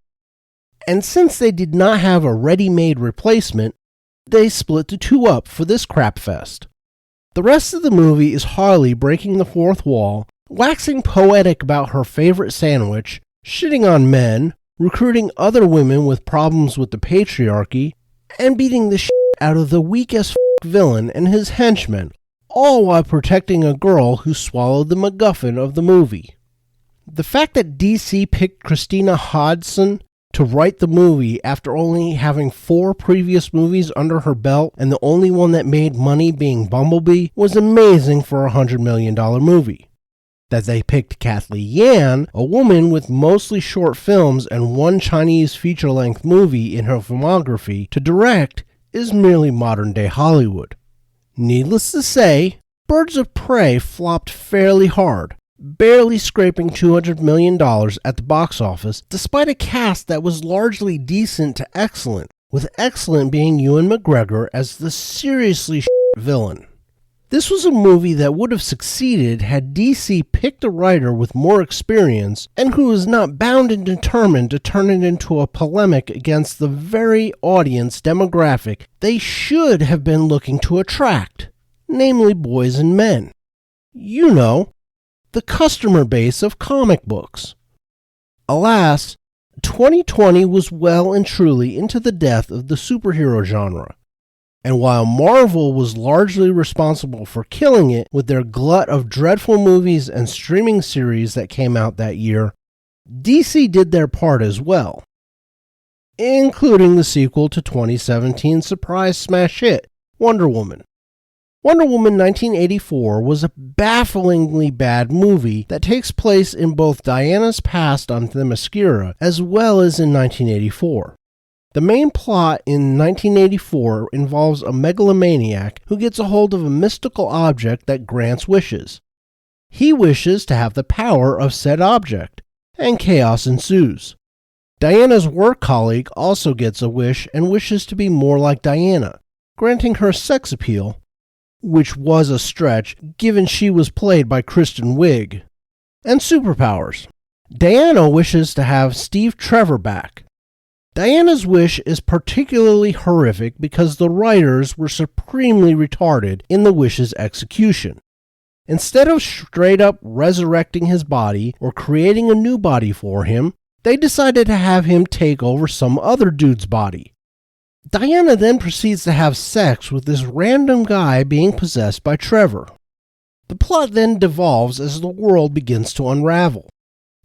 And since they did not have a ready-made replacement, they split the two up for this crapfest. The rest of the movie is Harley breaking the fourth wall, waxing poetic about her favorite sandwich, shitting on men, recruiting other women with problems with the patriarchy, and beating the shit out of the weak-as villain and his henchmen, all while protecting a girl who swallowed the MacGuffin of the movie. The fact that DC picked Christina Hodson to write the movie after only having 4 previous movies under her belt and the only one that made money being Bumblebee was amazing for a $100 million movie. That they picked Kathleen Yan, a woman with mostly short films and 1 Chinese feature-length movie in her filmography, to direct is merely modern-day Hollywood. Needless to say, Birds of Prey flopped fairly hard, barely scraping $200 million at the box office, despite a cast that was largely decent to excellent, with excellent being Ewan McGregor as the seriously villain. This was a movie that would have succeeded had DC picked a writer with more experience and who is not bound and determined to turn it into a polemic against the very audience demographic they should have been looking to attract, namely boys and men. You know, the customer base of comic books. Alas, 2020 was well and truly into the death of the superhero genre. And while Marvel was largely responsible for killing it with their glut of dreadful movies and streaming series that came out that year, DC did their part as well, including the sequel to 2017's surprise smash hit, Wonder Woman. Wonder Woman 1984 was a bafflingly bad movie that takes place in both Diana's past on Themyscira as well as in 1984. The main plot in 1984 involves a megalomaniac who gets a hold of a mystical object that grants wishes. He wishes to have the power of said object, and chaos ensues. Diana's work colleague also gets a wish and wishes to be more like Diana, granting her sex appeal, which was a stretch given she was played by Kristen Wiig, and superpowers. Diana wishes to have Steve Trevor back. Diana's wish is particularly horrific because the writers were supremely retarded in the wish's execution. Instead of straight up resurrecting his body or creating a new body for him, they decided to have him take over some other dude's body. Diana then proceeds to have sex with this random guy being possessed by Trevor. The plot then devolves as the world begins to unravel.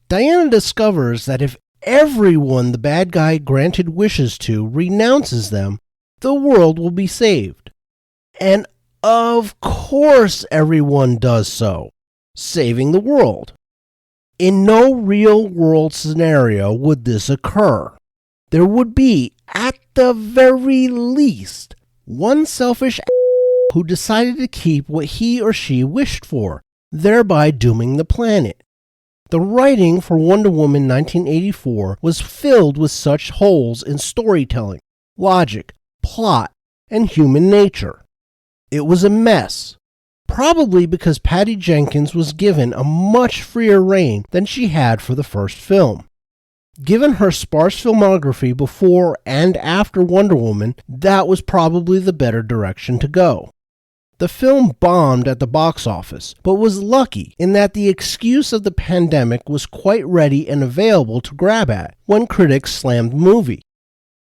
Diana discovers that if everyone the bad guy granted wishes to renounces them, the world will be saved. And of course everyone does so, saving the world. In no real-world scenario would this occur. There would be, at the very least, one selfish who decided to keep what he or she wished for, thereby dooming the planet. The writing for Wonder Woman 1984 was filled with such holes in storytelling, logic, plot, and human nature. It was a mess, probably because Patty Jenkins was given a much freer rein than she had for the first film. Given her sparse filmography before and after Wonder Woman, that was probably the better direction to go. The film bombed at the box office, but was lucky in that the excuse of the pandemic was quite ready and available to grab at when critics slammed the movie.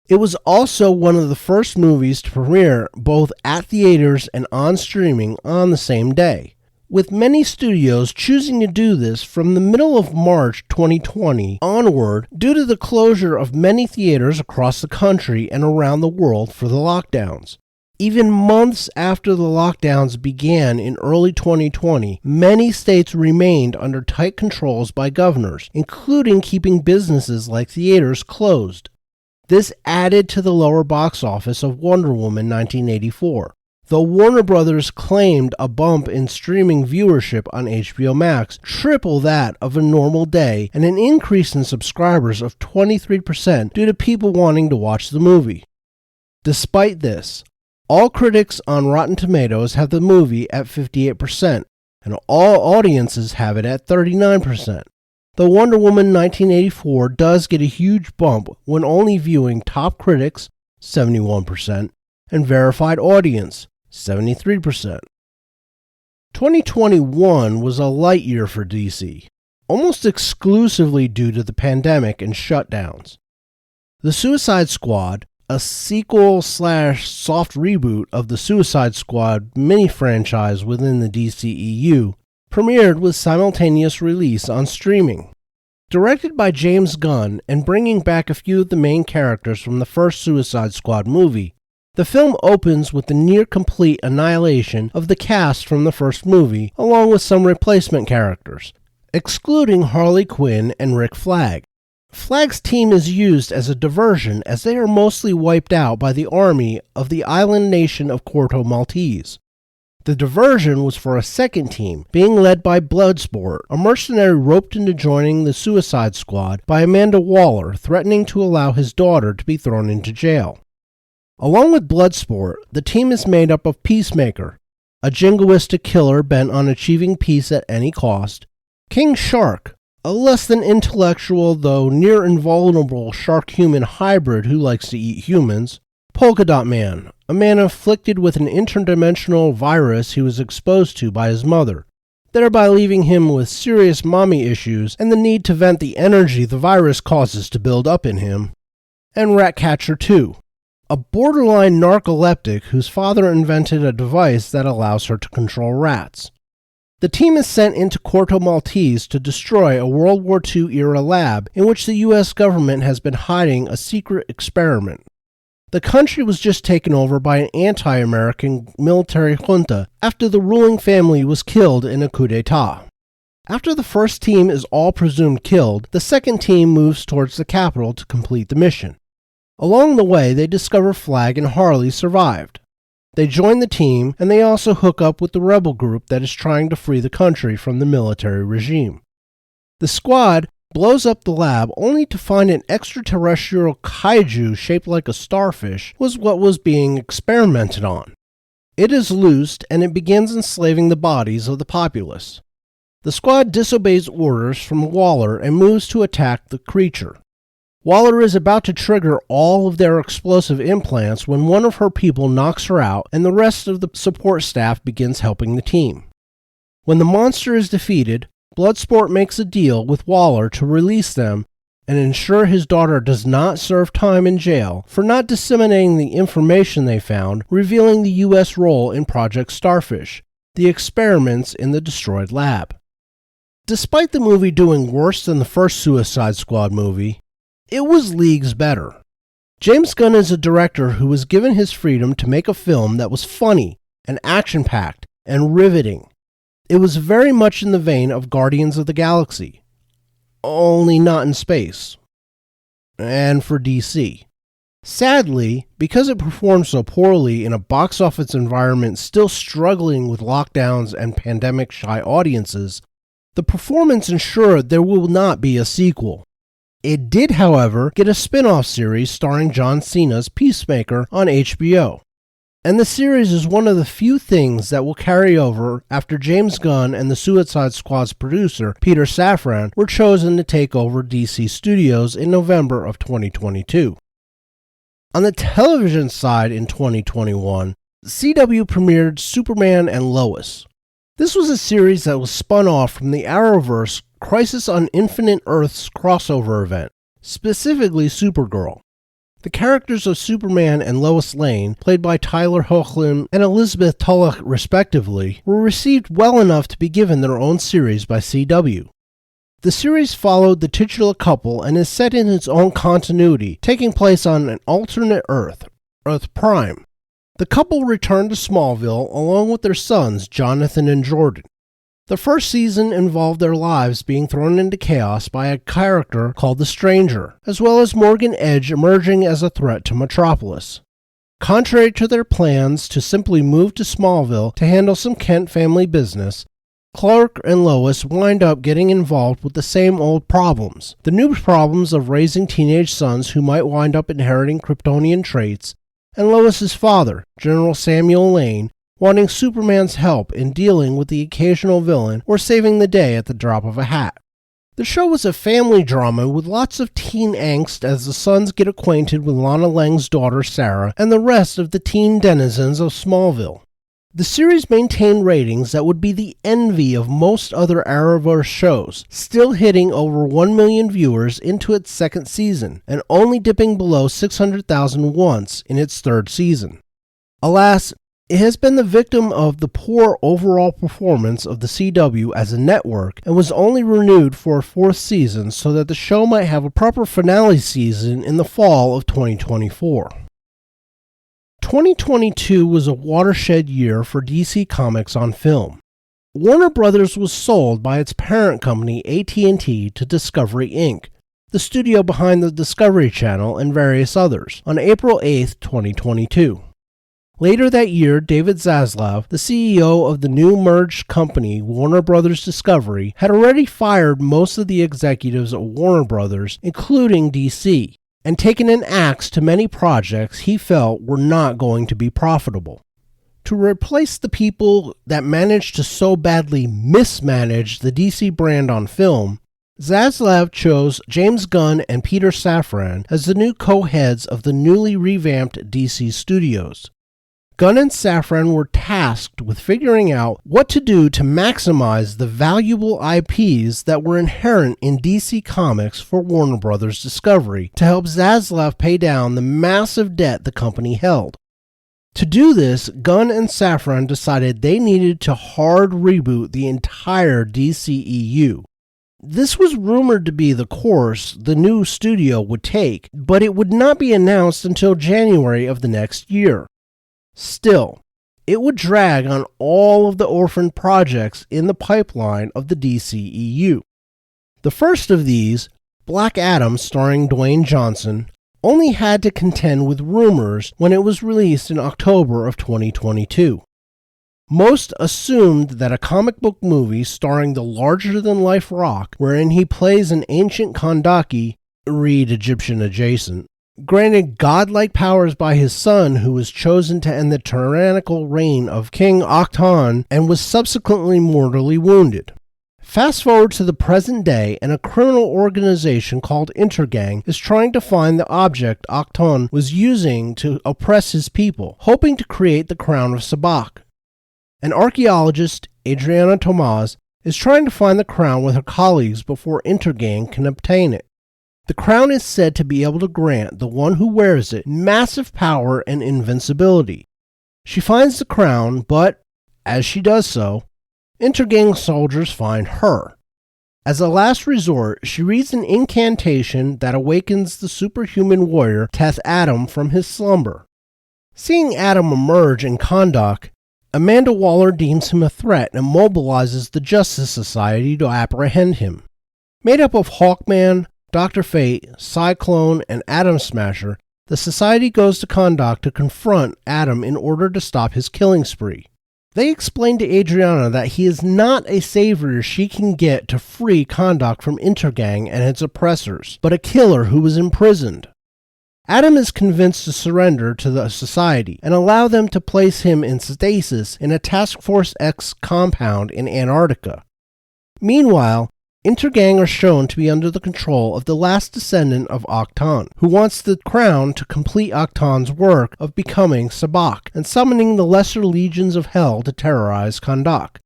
It was also one of the first movies to premiere both at theaters and on streaming on the same day, with many studios choosing to do this from the middle of March 2020 onward due to the closure of many theaters across the country and around the world for the lockdowns. Even months after the lockdowns began in early 2020, many states remained under tight controls by governors, including keeping businesses like theaters closed. This added to the lower box office of Wonder Woman 1984. Though Warner Brothers claimed a bump in streaming viewership on HBO Max, triple that of a normal day, and an increase in subscribers of 23% due to people wanting to watch the movie. Despite this, all critics on Rotten Tomatoes have the movie at 58%, and all audiences have it at 39%. Though Wonder Woman 1984 does get a huge bump when only viewing top critics, 71%, and verified audience, 73%. 2021 was a light year for DC, almost exclusively due to the pandemic and shutdowns. The Suicide Squad, a sequel/soft reboot of the Suicide Squad mini-franchise within the DCEU, premiered with simultaneous release on streaming. Directed by James Gunn and bringing back a few of the main characters from the first Suicide Squad movie, the film opens with the near-complete annihilation of the cast from the first movie, along with some replacement characters, excluding Harley Quinn and Rick Flag. Flag's team is used as a diversion as they are mostly wiped out by the army of the island nation of Corto Maltese. The diversion was for a second team, being led by Bloodsport, a mercenary roped into joining the Suicide Squad by Amanda Waller, threatening to allow his daughter to be thrown into jail. Along with Bloodsport, the team is made up of Peacemaker, a jingoistic killer bent on achieving peace at any cost, King Shark, a less than intellectual though near invulnerable shark-human hybrid who likes to eat humans, Polka Dot Man, a man afflicted with an interdimensional virus he was exposed to by his mother, thereby leaving him with serious mommy issues and the need to vent the energy the virus causes to build up in him, and Ratcatcher 2, a borderline narcoleptic whose father invented a device that allows her to control rats. The team is sent into Corto Maltese to destroy a World War II-era lab in which the U.S. government has been hiding a secret experiment. The country was just taken over by an anti-American military junta after the ruling family was killed in a coup d'etat. After the first team is all presumed killed, the second team moves towards the capital to complete the mission. Along the way, they discover Flag and Harley survived. They join the team, and they also hook up with the rebel group that is trying to free the country from the military regime. The squad blows up the lab only to find an extraterrestrial kaiju shaped like a starfish was what was being experimented on. It is loosed and it begins enslaving the bodies of the populace. The squad disobeys orders from Waller and moves to attack the creature. Waller is about to trigger all of their explosive implants when one of her people knocks her out and the rest of the support staff begins helping the team. When the monster is defeated, Bloodsport makes a deal with Waller to release them and ensure his daughter does not serve time in jail for not disseminating the information they found, revealing the U.S. role in Project Starfish, the experiments in the destroyed lab. Despite the movie doing worse than the first Suicide Squad movie, it was leagues better. James Gunn is a director who was given his freedom to make a film that was funny and action-packed and riveting. It was very much in the vein of Guardians of the Galaxy, only not in space. And for DC. Sadly, because it performed so poorly in a box office environment still struggling with lockdowns and pandemic-shy audiences, the performance ensured there will not be a sequel. It did, however, get a spin-off series starring John Cena's Peacemaker on HBO. And the series is one of the few things that will carry over after James Gunn and the Suicide Squad's producer, Peter Safran, were chosen to take over DC Studios in November of 2022. On the television side in 2021, CW premiered Superman and Lois. This was a series that was spun off from the Arrowverse Crisis on Infinite Earths crossover event, specifically Supergirl. The characters of Superman and Lois Lane, played by Tyler Hoechlin and Elizabeth Tulloch respectively, were received well enough to be given their own series by CW. The series followed the titular couple and is set in its own continuity, taking place on an alternate Earth, Earth Prime. The couple returned to Smallville along with their sons, Jonathan and Jordan. The first season involved their lives being thrown into chaos by a character called the Stranger, as well as Morgan Edge emerging as a threat to Metropolis. Contrary to their plans to simply move to Smallville to handle some Kent family business, Clark and Lois wind up getting involved with the same old problems. The new problems of raising teenage sons who might wind up inheriting Kryptonian traits, and Lois's father, General Samuel Lane, wanting Superman's help in dealing with the occasional villain or saving the day at the drop of a hat. The show was a family drama with lots of teen angst as the sons get acquainted with Lana Lang's daughter Sarah and the rest of the teen denizens of Smallville. The series maintained ratings that would be the envy of most other Arrowverse shows, still hitting over 1 million viewers into its second season, and only dipping below 600,000 once in its third season. Alas, it has been the victim of the poor overall performance of the CW as a network and was only renewed for a fourth season so that the show might have a proper finale season in the fall of 2024. 2022 was a watershed year for DC Comics on film. Warner Bros. Was sold by its parent company AT&T to Discovery Inc., the studio behind the Discovery Channel and various others, on April 8, 2022. Later that year, David Zaslav, the CEO of the new merged company Warner Bros. Discovery, had already fired most of the executives at Warner Bros., including DC, and taken an axe to many projects he felt were not going to be profitable. To replace the people that managed to so badly mismanage the DC brand on film, Zaslav chose James Gunn and Peter Safran as the new co-heads of the newly revamped DC Studios. Gunn and Safran were tasked with figuring out what to do to maximize the valuable IPs that were inherent in DC Comics for Warner Bros. Discovery to help Zaslav pay down the massive debt the company held. To do this, Gunn and Safran decided they needed to hard reboot the entire DCEU. This was rumored to be the course the new studio would take, but it would not be announced until January of the next year. Still, it would drag on all of the orphan projects in the pipeline of the DCEU. The first of these, Black Adam starring Dwayne Johnson, only had to contend with rumors when it was released in October of 2022. Most assumed that a comic book movie starring the larger-than-life Rock, wherein he plays an ancient Kandaki, read Egyptian adjacent, granted godlike powers by his son who was chosen to end the tyrannical reign of King Akhton and was subsequently mortally wounded. Fast forward to the present day, and a criminal organization called Intergang is trying to find the object Akhton was using to oppress his people, hoping to create the crown of Sabak. An archaeologist, Adriana Tomaz, is trying to find the crown with her colleagues before Intergang can obtain it. The crown is said to be able to grant the one who wears it massive power and invincibility. She finds the crown, but, as she does so, Intergang soldiers find her. As a last resort, she reads an incantation that awakens the superhuman warrior Teth Adam from his slumber. Seeing Adam emerge in Kahndaq, Amanda Waller deems him a threat and mobilizes the Justice Society to apprehend him. Made up of Hawkman, Dr. Fate, Cyclone, and Atom Smasher, the Society goes to Kahndaq to confront Adam in order to stop his killing spree. They explain to Adriana that he is not a savior she can get to free Kahndaq from Intergang and its oppressors, but a killer who was imprisoned. Adam is convinced to surrender to the Society and allow them to place him in stasis in a Task Force X compound in Antarctica. Meanwhile, Intergang are shown to be under the control of the last descendant of Akhton, who wants the crown to complete Akhton's work of becoming Sabak and summoning the lesser legions of hell to terrorize Kahndaq.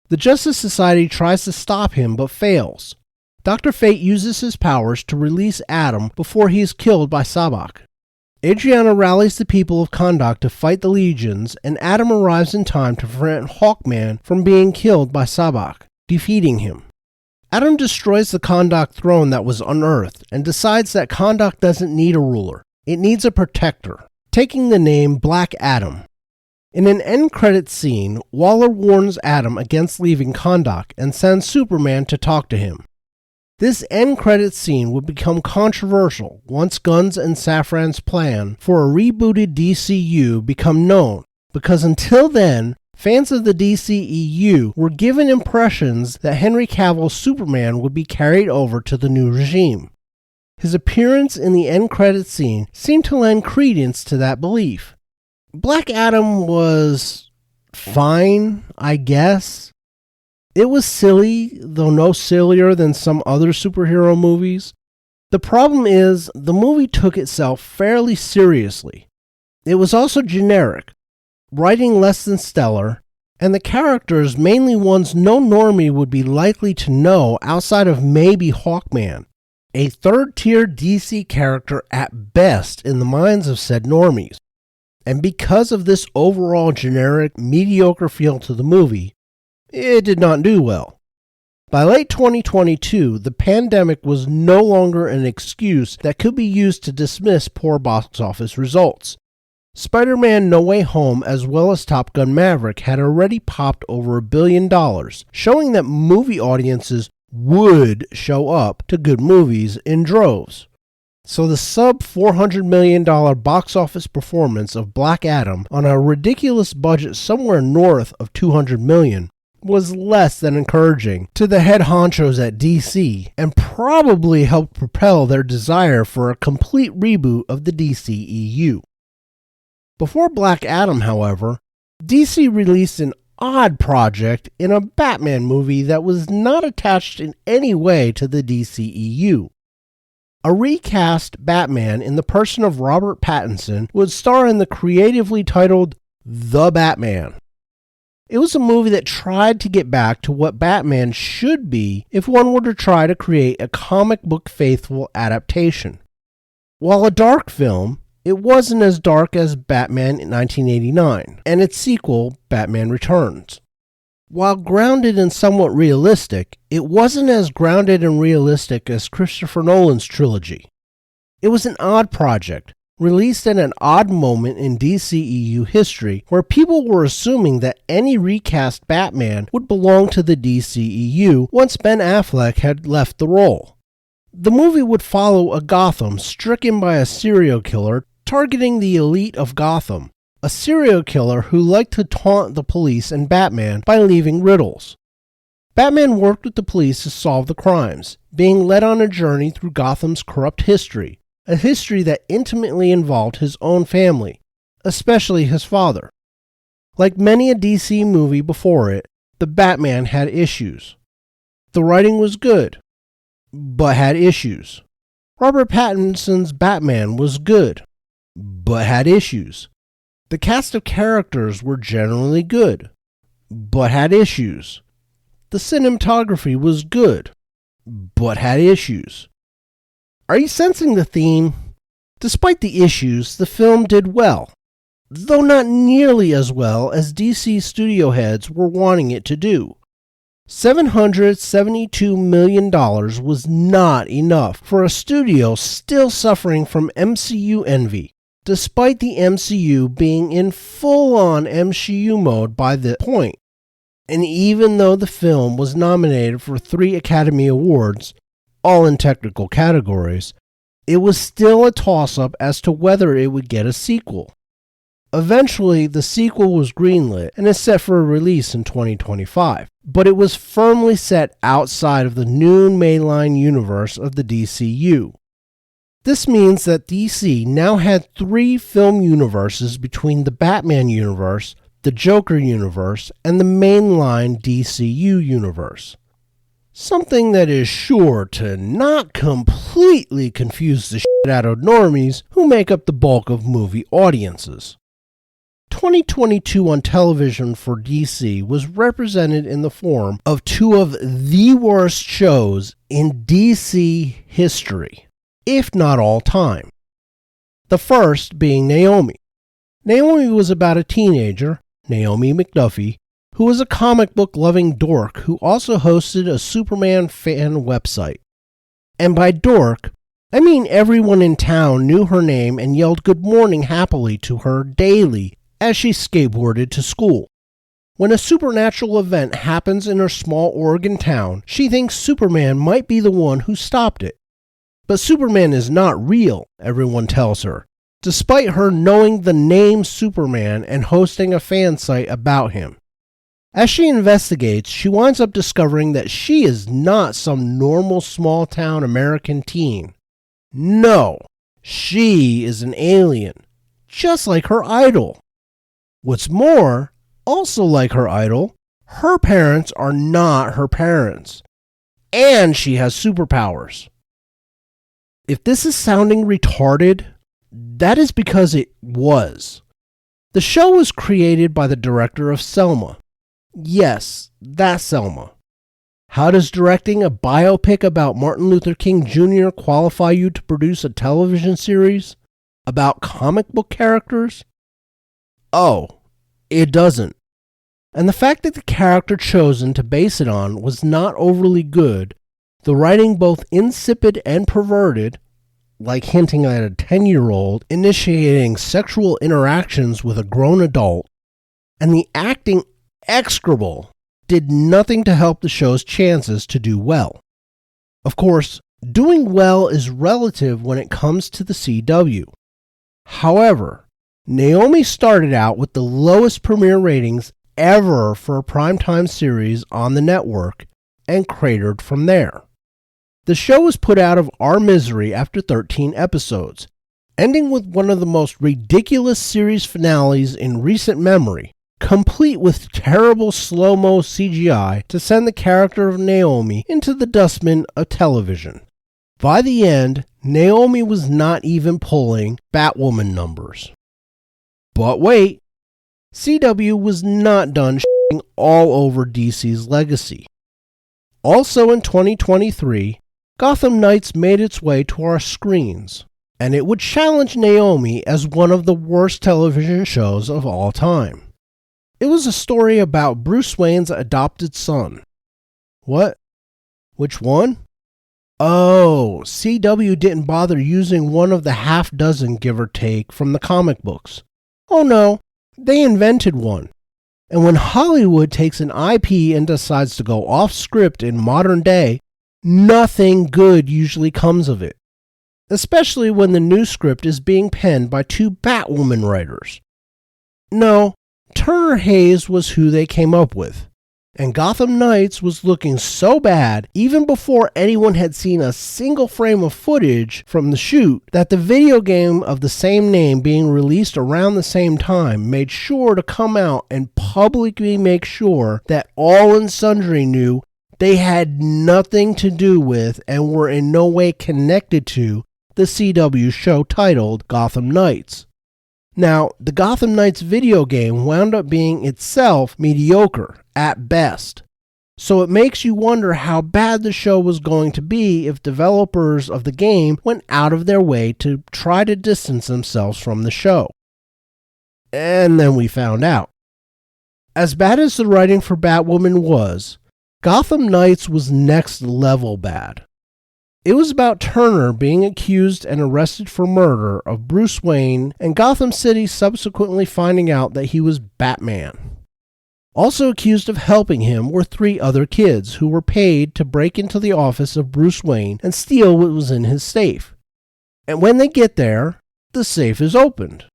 The Justice Society tries to stop him but fails. Dr. Fate uses his powers to release Adam before he is killed by Sabak. Adriana rallies the people of Kahndaq to fight the legions, and Adam arrives in time to prevent Hawkman from being killed by Sabak, defeating him. Adam destroys the Kahndaq throne that was unearthed and decides that Kahndaq doesn't need a ruler, it needs a protector, taking the name Black Adam. In an end credits scene, Waller warns Adam against leaving Kahndaq and sends Superman to talk to him. This end credits scene would become controversial once Gunn's and Safran's plan for a rebooted DCU become known, because until then, fans of the DCEU were given impressions that Henry Cavill's Superman would be carried over to the new regime. His appearance in the end credits scene seemed to lend credence to that belief. Black Adam was fine, I guess. It was silly, though no sillier than some other superhero movies. The problem is, the movie took itself fairly seriously. It was also generic, writing less than stellar, and the characters mainly ones no normie would be likely to know outside of maybe Hawkman, a third-tier DC character at best in the minds of said normies. And because of this overall generic, mediocre feel to the movie, it did not do well. By late 2022, the pandemic was no longer an excuse that could be used to dismiss poor box office results. Spider-Man No Way Home as well as Top Gun Maverick had already popped over $1 billion, showing that movie audiences would show up to good movies in droves. So the sub-$400 million box office performance of Black Adam on a ridiculous budget somewhere north of $200 million was less than encouraging to the head honchos at DC and probably helped propel their desire for a complete reboot of the DCEU. Before Black Adam, however, DC released an odd project in a Batman movie that was not attached in any way to the DCEU. A recast Batman in the person of Robert Pattinson would star in the creatively titled The Batman. It was a movie that tried to get back to what Batman should be if one were to try to create a comic book faithful adaptation. While a dark film, it wasn't as dark as Batman in 1989 and its sequel, Batman Returns. While grounded and somewhat realistic, it wasn't as grounded and realistic as Christopher Nolan's trilogy. It was an odd project, released at an odd moment in DCEU history where people were assuming that any recast Batman would belong to the DCEU once Ben Affleck had left the role. The movie would follow a Gotham stricken by a serial killer targeting the elite of Gotham, a serial killer who liked to taunt the police and Batman by leaving riddles. Batman worked with the police to solve the crimes, being led on a journey through Gotham's corrupt history, a history that intimately involved his own family, especially his father. Like many a DC movie before it, the Batman had issues. The writing was good, but had issues. Robert Pattinson's Batman was good, but had issues. The cast of characters were generally good, but had issues. The cinematography was good, but had issues. Are you sensing the theme? Despite the issues, the film did well, though not nearly as well as DC studio heads were wanting it to do. $772 million was not enough for a studio still suffering from MCU envy, despite the MCU being in full-on MCU mode by the point. And even though the film was nominated for 3 Academy Awards, all in technical categories, it was still a toss-up as to whether it would get a sequel. Eventually, the sequel was greenlit and is set for a release in 2025, but it was firmly set outside of the known mainline universe of the DCU. This means that DC now had 3 film universes between the Batman universe, the Joker universe, and the mainline DCU universe. Something that is sure to not completely confuse the shit out of normies who make up the bulk of movie audiences. 2022 on television for DC was represented in the form of 2 of the worst shows in DC history, if not all time. The first being Naomi. Naomi was about a teenager, Naomi McDuffie, who was a comic book loving dork who also hosted a Superman fan website. And by dork, I mean everyone in town knew her name and yelled good morning happily to her daily as she skateboarded to school. When a supernatural event happens in her small Oregon town, she thinks Superman might be the one who stopped it. But Superman is not real, everyone tells her, despite her knowing the name Superman and hosting a fan site about him. As she investigates, she winds up discovering that she is not some normal small-town American teen. No, she is an alien, just like her idol. What's more, also like her idol, her parents are not her parents, and she has superpowers. If this is sounding retarded, that is because it was. The show was created by the director of Selma. Yes, that Selma. How does directing a biopic about Martin Luther King Jr. qualify you to produce a television series about comic book characters? Oh, it doesn't. And the fact that the character chosen to base it on was not overly good, the writing both insipid and perverted, like hinting at a 10-year-old initiating sexual interactions with a grown adult, and the acting execrable, did nothing to help the show's chances to do well. Of course, doing well is relative when it comes to the CW. However, Naomi started out with the lowest premiere ratings ever for a primetime series on the network and cratered from there. The show was put out of our misery after 13 episodes, ending with one of the most ridiculous series finales in recent memory, complete with terrible slow-mo CGI to send the character of Naomi into the dustbin of television. By the end, Naomi was not even pulling Batwoman numbers. But wait, CW was not done shitting all over DC's legacy. Also in 2023, Gotham Knights made its way to our screens, and it would challenge Naomi as one of the worst television shows of all time. It was a story about Bruce Wayne's adopted son. What? Which one? Oh, CW didn't bother using one of the half dozen, give or take, from the comic books. Oh no, they invented one. And when Hollywood takes an IP and decides to go off script in modern day, nothing good usually comes of it. Especially when the new script is being penned by 2 Batwoman writers. No, Turner Hayes was who they came up with. And Gotham Knights was looking so bad, even before anyone had seen a single frame of footage from the shoot, that the video game of the same name being released around the same time made sure to come out and publicly make sure that all and sundry knew they had nothing to do with and were in no way connected to the CW show titled Gotham Knights. Now, the Gotham Knights video game wound up being itself mediocre at best, so it makes you wonder how bad the show was going to be if developers of the game went out of their way to try to distance themselves from the show. And then we found out. As bad as the writing for Batwoman was, Gotham Knights was next level bad. It was about Turner being accused and arrested for murder of Bruce Wayne, and Gotham City subsequently finding out that he was Batman. Also accused of helping him were 3 other kids who were paid to break into the office of Bruce Wayne and steal what was in his safe. And when they get there, the safe is opened,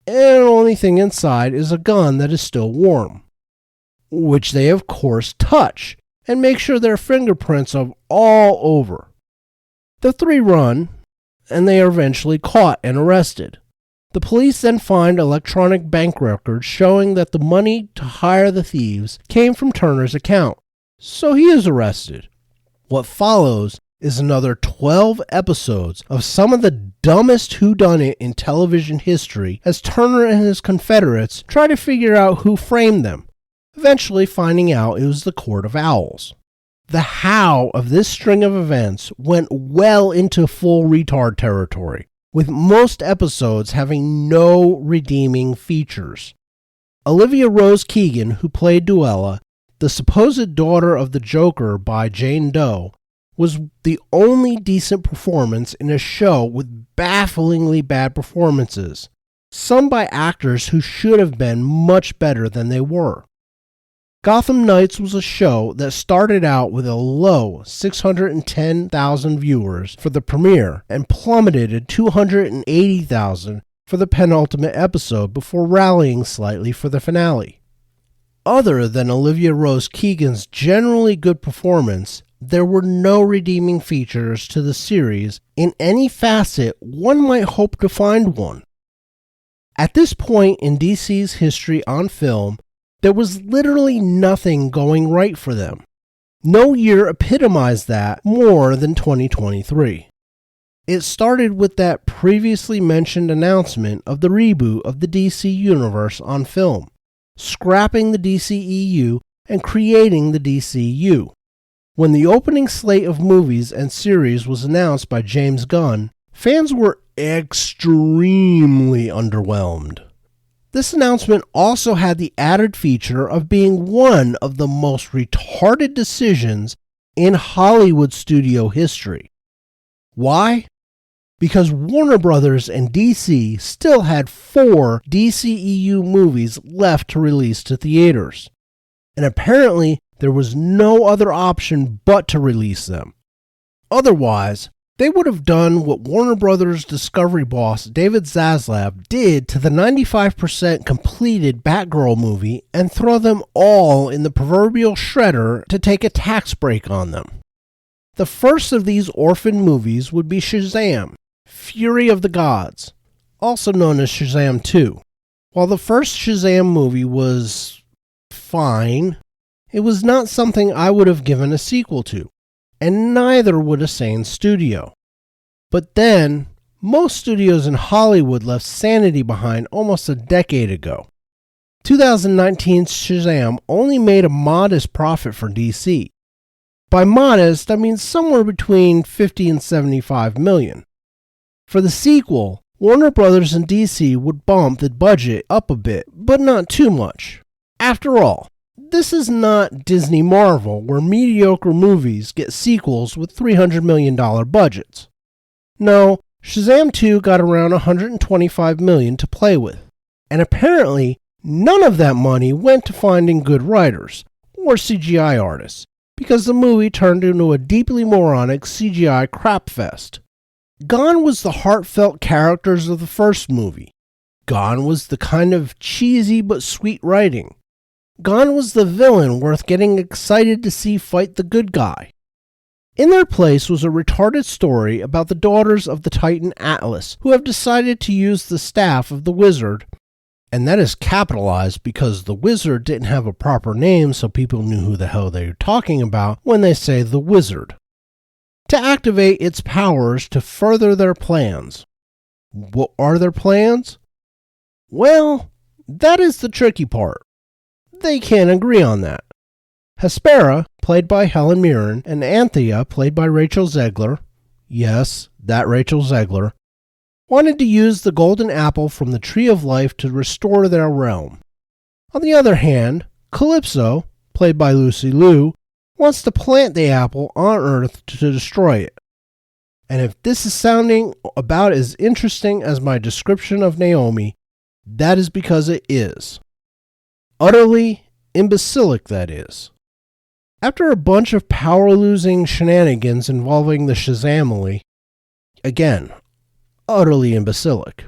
and the only thing inside is a gun that is still warm, which they of course touch and make sure their fingerprints are all over. The 3 run, and they are eventually caught and arrested. The police then find electronic bank records showing that the money to hire the thieves came from Turner's account, so he is arrested. What follows is another 12 episodes of some of the dumbest whodunit in television history as Turner and his confederates try to figure out who framed them, eventually finding out it was the Court of Owls. The how of this string of events went well into full retard territory, with most episodes having no redeeming features. Olivia Rose Keegan, who played Duella, the supposed daughter of the Joker by Jane Doe, was the only decent performance in a show with bafflingly bad performances, some by actors who should have been much better than they were. Gotham Knights was a show that started out with a low 610,000 viewers for the premiere and plummeted to 280,000 for the penultimate episode before rallying slightly for the finale. Other than Olivia Rose Keegan's generally good performance, there were no redeeming features to the series in any facet one might hope to find one. At this point in DC's history on film, there was literally nothing going right for them. No year epitomized that more than 2023. It started with that previously mentioned announcement of the reboot of the DC Universe on film, scrapping the DCEU and creating the DCU. When the opening slate of movies and series was announced by James Gunn, fans were extremely underwhelmed. This announcement also had the added feature of being one of the most retarded decisions in Hollywood studio history. Why? Because Warner Brothers and DC still had 4 DCEU movies left to release to theaters, and apparently there was no other option but to release them. Otherwise, they would have done what Warner Brothers Discovery boss David Zaslav did to the 95% completed Batgirl movie and throw them all in the proverbial shredder to take a tax break on them. The first of these orphan movies would be Shazam, Fury of the Gods, also known as Shazam 2. While the first Shazam movie was fine, it was not something I would have given a sequel to, and neither would a sane studio. But then, most studios in Hollywood left sanity behind almost a decade ago. 2019's Shazam only made a modest profit for DC. By modest, I mean somewhere between 50 and 75 million. For the sequel, Warner Brothers and DC would bump the budget up a bit, but not too much. After all, this is not Disney Marvel, where mediocre movies get sequels with $300 million budgets. No, Shazam 2 got around $125 million to play with, and apparently none of that money went to finding good writers or CGI artists, because the movie turned into a deeply moronic CGI crapfest. Gone was the heartfelt characters of the first movie, Gone was the kind of cheesy but sweet writing. Gone was the villain worth getting excited to see fight the good guy. In their place was a retarded story about the daughters of the Titan Atlas, who have decided to use the staff of the wizard, and that is capitalized because the wizard didn't have a proper name, so people knew who the hell they were talking about when they say the wizard, to activate its powers to further their plans. What are their plans? Well, that is the tricky part. They can't agree on that. Hespera, played by Helen Mirren, and Anthea, played by Rachel Zegler, yes, that Rachel Zegler, wanted to use the golden apple from the Tree of Life to restore their realm. On the other hand, Calypso, played by Lucy Liu, wants to plant the apple on Earth to destroy it. And if this is sounding about as interesting as my description of Naomi, that is because it is. Utterly imbecilic, that is. After a bunch of power-losing shenanigans involving the Shazamily, again, utterly imbecilic,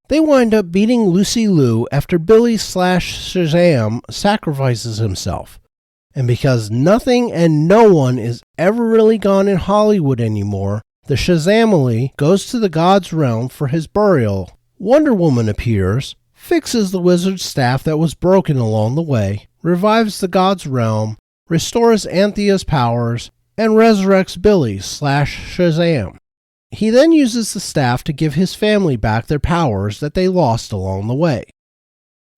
they wind up beating Lucy Liu after Billy/Shazam sacrifices himself. And because nothing and no one is ever really gone in Hollywood anymore, the Shazamily goes to the god's realm for his burial. Wonder Woman appears, fixes the wizard's staff that was broken along the way, revives the god's realm, restores Anthea's powers, and resurrects Billy/Shazam. He then uses the staff to give his family back their powers that they lost along the way.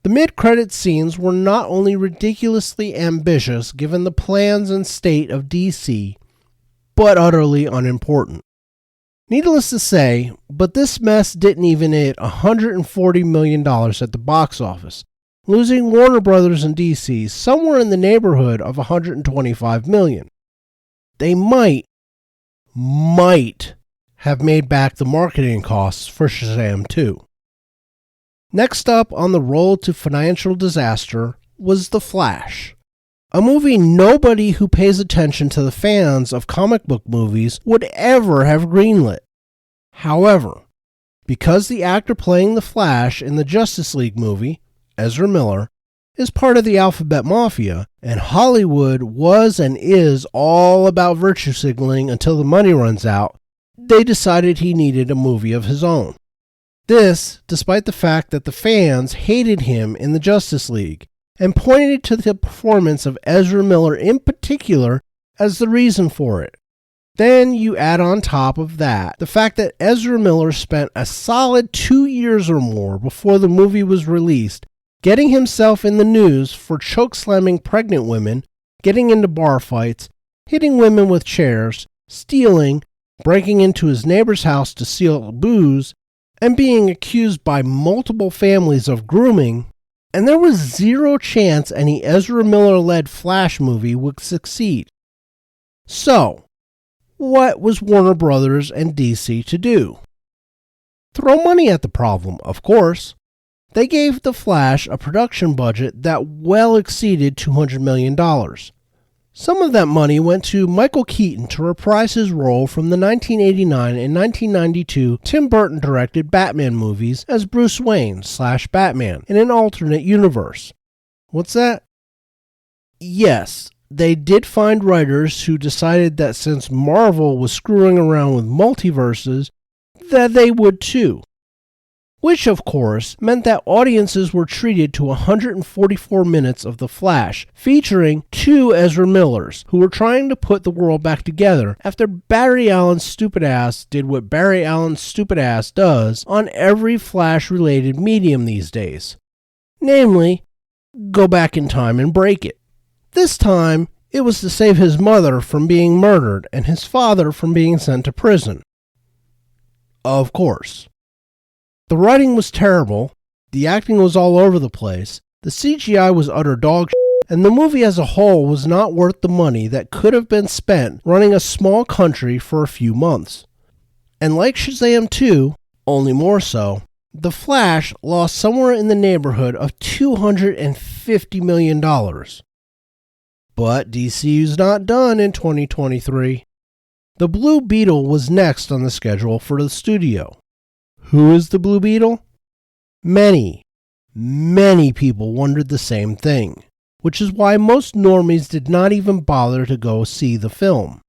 The mid-credit scenes were not only ridiculously ambitious given the plans and state of DC, but utterly unimportant. Needless to say, but this mess didn't even hit $140 million at the box office, losing Warner Brothers and DC somewhere in the neighborhood of $125 million. They might have made back the marketing costs for Shazam 2. Next up on the road to financial disaster was The Flash, a movie nobody who pays attention to the fans of comic book movies would ever have greenlit. However, because the actor playing the Flash in the Justice League movie, Ezra Miller, is part of the Alphabet Mafia, and Hollywood was and is all about virtue signaling until the money runs out, they decided he needed a movie of his own. This, despite the fact that the fans hated him in the Justice League, and pointed to the performance of Ezra Miller in particular as the reason for it. Then you add on top of that the fact that Ezra Miller spent a solid 2 years or more before the movie was released getting himself in the news for chokeslamming pregnant women, getting into bar fights, hitting women with chairs, stealing, breaking into his neighbor's house to steal booze, and being accused by multiple families of grooming, and there was zero chance any Ezra Miller-led Flash movie would succeed. So, what was Warner Brothers and DC to do? Throw money at the problem, of course. They gave The Flash a production budget that well exceeded $200 million. Some of that money went to Michael Keaton to reprise his role from the 1989 and 1992 Tim Burton-directed Batman movies as Bruce Wayne/Batman in an alternate universe. What's that? Yes, they did find writers who decided that since Marvel was screwing around with multiverses, that they would too. Which, of course, meant that audiences were treated to 144 minutes of The Flash, featuring two Ezra Millers, who were trying to put the world back together after Barry Allen's stupid ass did what Barry Allen's stupid ass does on every Flash-related medium these days. Namely, go back in time and break it. This time, it was to save his mother from being murdered and his father from being sent to prison. Of course. The writing was terrible, the acting was all over the place, the CGI was utter dog shit, and the movie as a whole was not worth the money that could have been spent running a small country for a few months. And like Shazam 2, only more so, The Flash lost somewhere in the neighborhood of $250 million. But DCU's not done in 2023. The Blue Beetle was next on the schedule for the studio. Who is the Blue Beetle? Many people wondered the same thing, which is why most normies did not even bother to go see the film.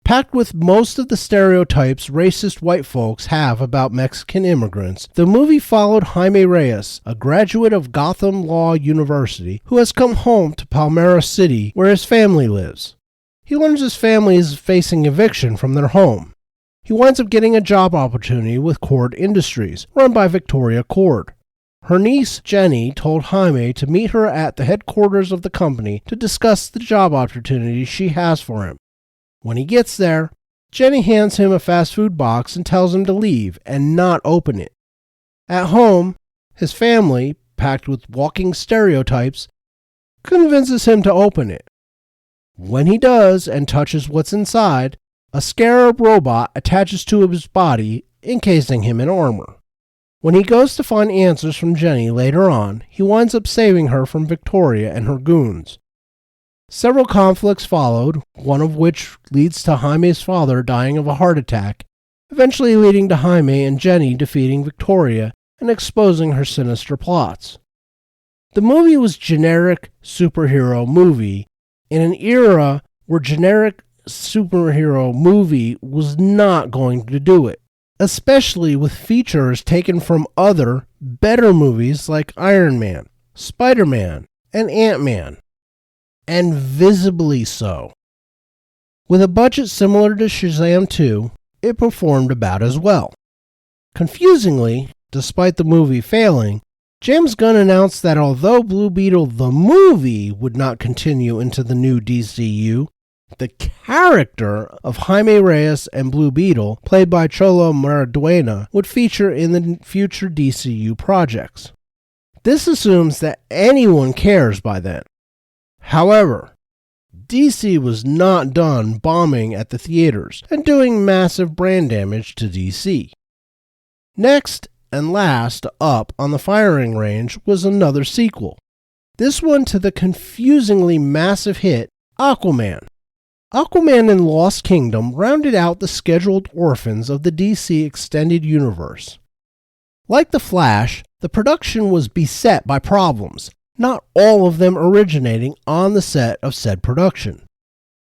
Packed with most of the stereotypes racist white folks have about Mexican immigrants, the movie followed Jaime Reyes, a graduate of Gotham Law University who has come home to Palmera City where his family lives. He learns his family is facing eviction from their home. He winds up getting a job opportunity with Cord Industries, run by Victoria Cord. Her niece, Jenny, told Jaime to meet her at the headquarters of the company to discuss the job opportunity she has for him. When he gets there, Jenny hands him a fast food box and tells him to leave and not open it. At home, his family, packed with walking stereotypes, convinces him to open it. When he does and touches what's inside, a scarab robot attaches to his body, encasing him in armor. When he goes to find answers from Jenny later on, he winds up saving her from Victoria and her goons. Several conflicts followed, one of which leads to Jaime's father dying of a heart attack, eventually leading to Jaime and Jenny defeating Victoria and exposing her sinister plots. The movie was generic superhero movie in an era where generic superhero movie was not going to do it, especially with features taken from other, better movies like Iron Man, Spider-Man, and Ant-Man. And visibly so. With a budget similar to Shazam 2, it performed about as well. Confusingly, despite the movie failing, James Gunn announced that although Blue Beetle the movie would not continue into the new DCU, the character of Jaime Reyes and Blue Beetle, played by Cholo Maridueña, would feature in the future DCU projects. This assumes that anyone cares by then. However, DC was not done bombing at the theaters and doing massive brand damage to DC. Next and last up on the firing range was another sequel, this one to the confusingly massive hit Aquaman. Aquaman and Lost Kingdom rounded out the scheduled orphans of the DC Extended Universe. Like The Flash, the production was beset by problems, not all of them originating on the set of said production.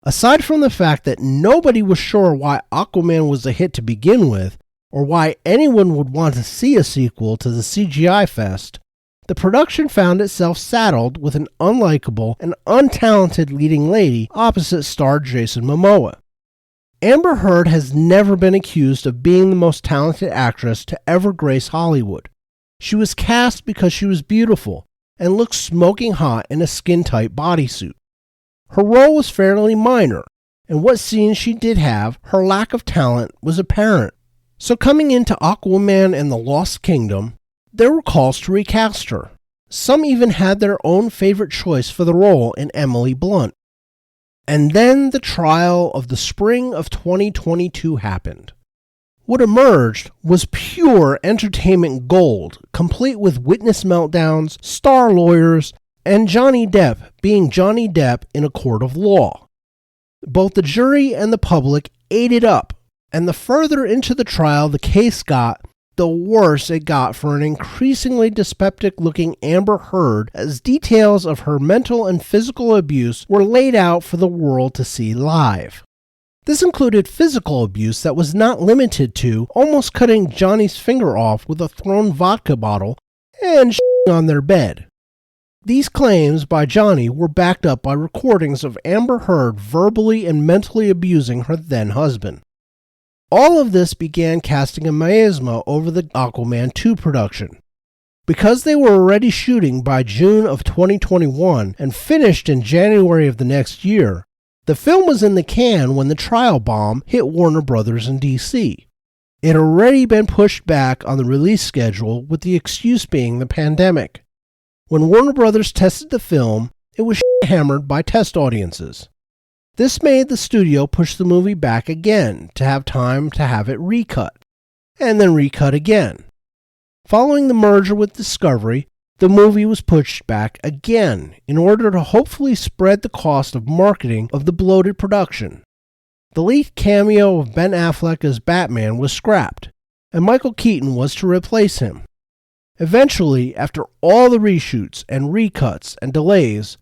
Aside from the fact that nobody was sure why Aquaman was a hit to begin with, or why anyone would want to see a sequel to the CGI fest, the production found itself saddled with an unlikable and untalented leading lady opposite star Jason Momoa. Amber Heard has never been accused of being the most talented actress to ever grace Hollywood. She was cast because she was beautiful and looked smoking hot in a skin-tight bodysuit. Her role was fairly minor, and what scenes she did have, her lack of talent was apparent. So coming into Aquaman and the Lost Kingdom, there were calls to recast her. Some even had their own favorite choice for the role in Emily Blunt. And then the trial of the spring of 2022 happened. What emerged was pure entertainment gold, complete with witness meltdowns, star lawyers, and Johnny Depp being Johnny Depp in a court of law. Both the jury and the public ate it up, and the further into the trial the case got, the worse it got for an increasingly dyspeptic-looking Amber Heard as details of her mental and physical abuse were laid out for the world to see live. This included physical abuse that was not limited to almost cutting Johnny's finger off with a thrown vodka bottle and shitting on their bed. These claims by Johnny were backed up by recordings of Amber Heard verbally and mentally abusing her then-husband. All of this began casting a miasma over the Aquaman 2 production. Because they were already shooting by June of 2021 and finished in January of the next year, the film was in the can when the trial bomb hit Warner Brothers in DC. It had already been pushed back on the release schedule with the excuse being the pandemic. When Warner Brothers tested the film, it was hammered by test audiences. This made the studio push the movie back again to have time to have it recut, and then recut again. Following the merger with Discovery, the movie was pushed back again in order to hopefully spread the cost of marketing of the bloated production. The lead cameo of Ben Affleck as Batman was scrapped, and Michael Keaton was to replace him. Eventually, after all the reshoots and recuts and delays,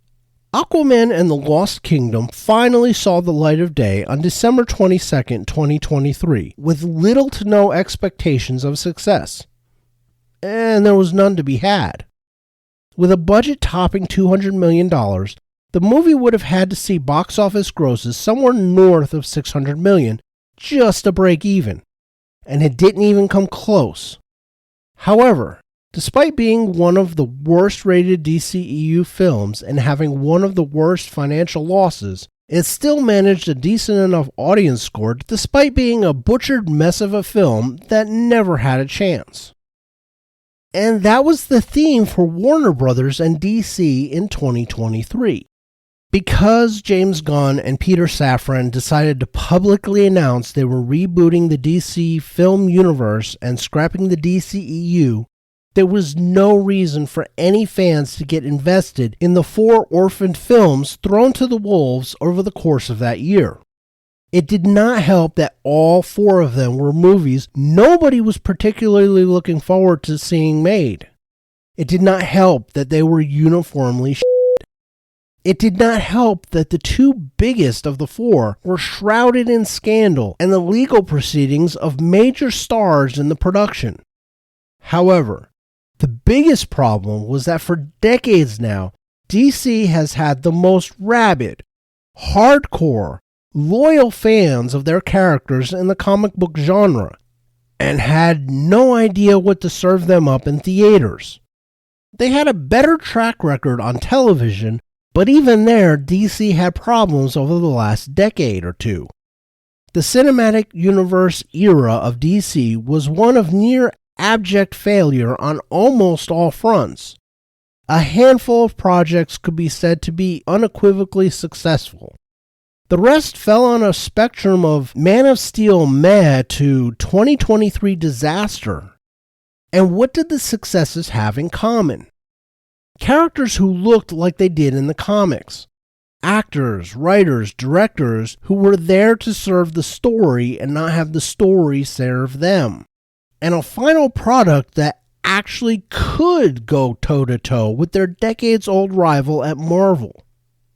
Aquaman and the Lost Kingdom finally saw the light of day on December 22, 2023, with little to no expectations of success. And there was none to be had. With a budget topping $200 million, the movie would have had to see box office grosses somewhere north of $600 million just to break even, and it didn't even come close. However, despite being one of the worst rated DCEU films and having one of the worst financial losses, it still managed a decent enough audience score despite being a butchered mess of a film that never had a chance. And that was the theme for Warner Brothers and DC in 2023. Because James Gunn and Peter Safran decided to publicly announce they were rebooting the DC film universe and scrapping the DCEU, there was no reason for any fans to get invested in the 4 orphaned films thrown to the wolves over the course of that year. It did not help that all 4 of them were movies nobody was particularly looking forward to seeing made. It did not help that they were uniformly shit. It did not help that the 2 biggest of the 4 were shrouded in scandal and the legal proceedings of major stars in the production. However, the biggest problem was that for decades now, DC has had the most rabid, hardcore, loyal fans of their characters in the comic book genre, and had no idea what to serve them up in theaters. They had a better track record on television, but even there, DC had problems over the last decade or two. The cinematic universe era of DC was one of near abject failure on almost all fronts. A handful of projects could be said to be unequivocally successful. The rest fell on a spectrum of Man of Steel meh to 2023 disaster. And what did the successes have in common? Characters who looked like they did in the comics. Actors, writers, directors who were there to serve the story and not have the story serve them. And a final product that actually could go toe-to-toe with their decades-old rival at Marvel.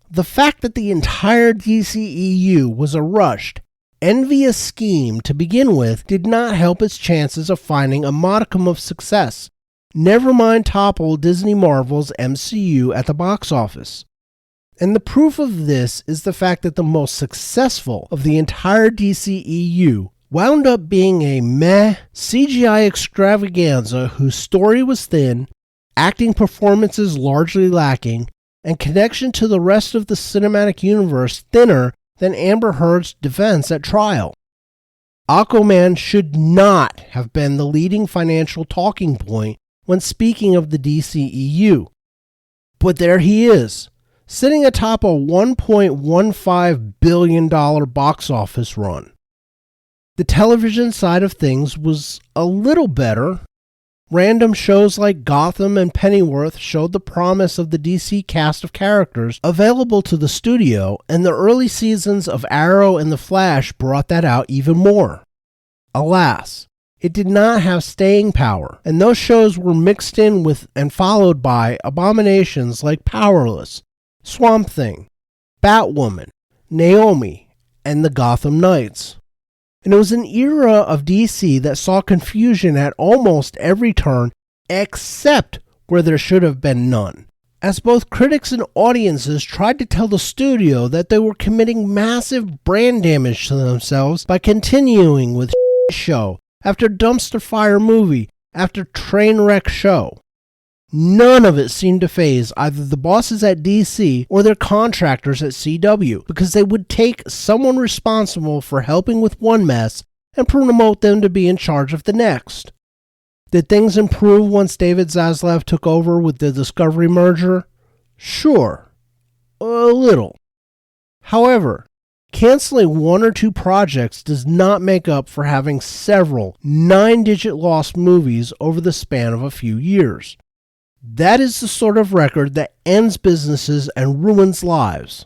The fact that the entire DCEU was a rushed, envious scheme to begin with did not help its chances of finding a modicum of success. Never mind topple Disney Marvel's MCU at the box office. And the proof of this is the fact that the most successful of the entire DCEU wound up being a meh CGI extravaganza whose story was thin, acting performances largely lacking, and connection to the rest of the cinematic universe thinner than Amber Heard's defense at trial. Aquaman should not have been the leading financial talking point when speaking of the DCEU. But there he is, sitting atop a $1.15 billion box office run. The television side of things was a little better. Random shows like Gotham and Pennyworth showed the promise of the DC cast of characters available to the studio, and the early seasons of Arrow and The Flash brought that out even more. Alas, it did not have staying power, and those shows were mixed in with and followed by abominations like Powerless, Swamp Thing, Batwoman, Naomi, and the Gotham Knights. And it was an era of DC that saw confusion at almost every turn except where there should have been none, as both critics and audiences tried to tell the studio that they were committing massive brand damage to themselves by continuing with show after dumpster fire movie after train wreck show. None of it seemed to faze either the bosses at DC or their contractors at CW, because they would take someone responsible for helping with one mess and promote them to be in charge of the next. Did things improve once David Zaslav took over with the Discovery merger? Sure, a little. However, canceling 1 or 2 projects does not make up for having several 9-digit loss movies over the span of a few years. That is the sort of record that ends businesses and ruins lives.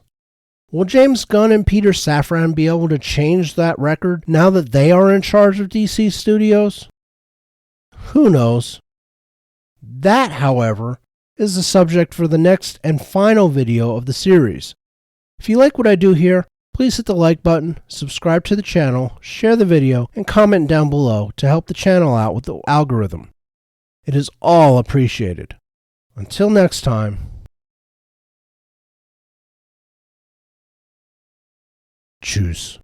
Will James Gunn and Peter Safran be able to change that record now that they are in charge of DC Studios? Who knows? That, however, is the subject for the next and final video of the series. If you like what I do here, please hit the like button, subscribe to the channel, share the video, and comment down below to help the channel out with the algorithm. It is all appreciated. Until next time. Tschüss.